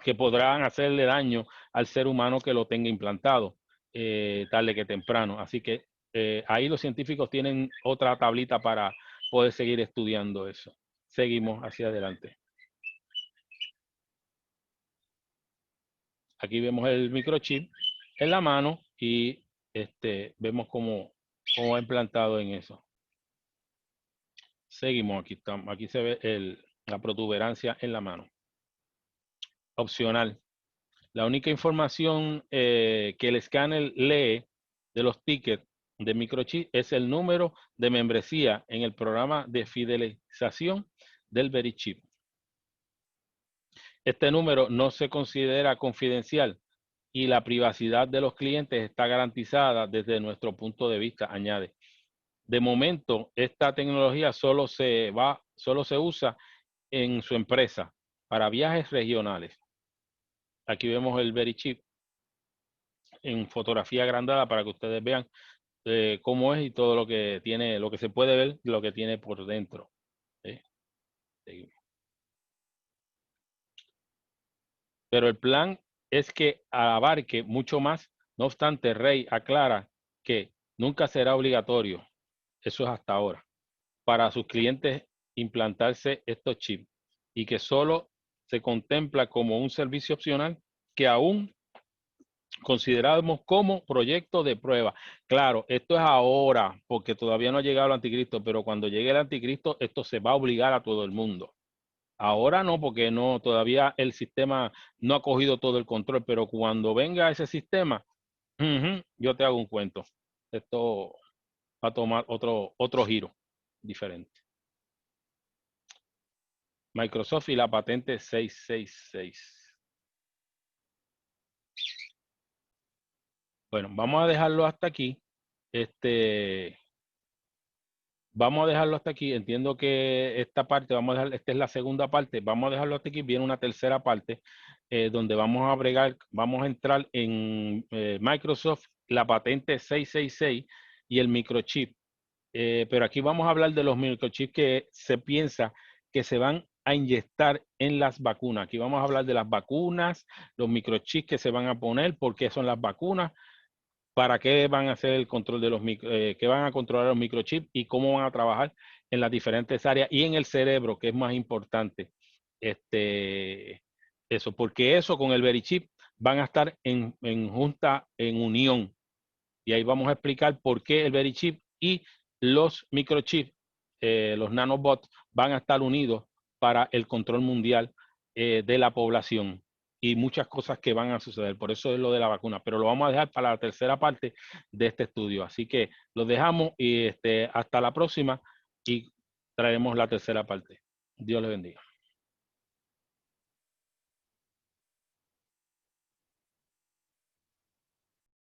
que podrán hacerle daño al ser humano que lo tenga implantado, tarde que temprano. Así que ahí los científicos tienen otra tablita para poder seguir estudiando eso. Seguimos hacia adelante. Aquí vemos el microchip en la mano y vemos cómo va implantado en eso. Seguimos, aquí se ve la protuberancia en la mano. Opcional. La única información que el escáner lee de los tickets de microchip es el número de membresía en el programa de fidelización del VeriChip. Este número no se considera confidencial y la privacidad de los clientes está garantizada desde nuestro punto de vista, añade. De momento, esta tecnología solo se usa en su empresa para viajes regionales. Aquí vemos el VeriChip en fotografía agrandada para que ustedes vean cómo es y todo lo que tiene, lo que se puede ver, lo que tiene por dentro. Pero el plan es que abarque mucho más. No obstante, Rey aclara que nunca será obligatorio, eso es hasta ahora, para sus clientes implantarse estos chips y que solo se contempla como un servicio opcional que aún consideramos como proyecto de prueba. Claro, esto es ahora, porque todavía no ha llegado el anticristo, pero cuando llegue el anticristo, esto se va a obligar a todo el mundo. Ahora no, porque no, todavía el sistema no ha cogido todo el control, pero cuando venga ese sistema, yo te hago un cuento. Esto va a tomar otro giro diferente. Microsoft y la patente 666. Bueno, vamos a dejarlo hasta aquí. Vamos a dejarlo hasta aquí. Entiendo que esta parte, esta es la segunda parte. Vamos a dejarlo hasta aquí. Viene una tercera parte donde vamos a entrar en Microsoft, la patente 666 y el microchip. Pero aquí vamos a hablar de los microchips que se piensa que se van a inyectar en las vacunas. Aquí vamos a hablar de las vacunas, los microchips que se van a poner, por qué son las vacunas, para qué van a hacer el control de qué van a controlar los microchips y cómo van a trabajar en las diferentes áreas y en el cerebro, que es más importante. Eso, porque eso con el VeriChip van a estar en junta, en unión. Y ahí vamos a explicar por qué el VeriChip y los microchips, los nanobots, van a estar unidos para el control mundial de la población y muchas cosas que van a suceder. Por eso es lo de la vacuna, pero lo vamos a dejar para la tercera parte de este estudio. Así que lo dejamos y hasta la próxima y traeremos la tercera parte. Dios les bendiga.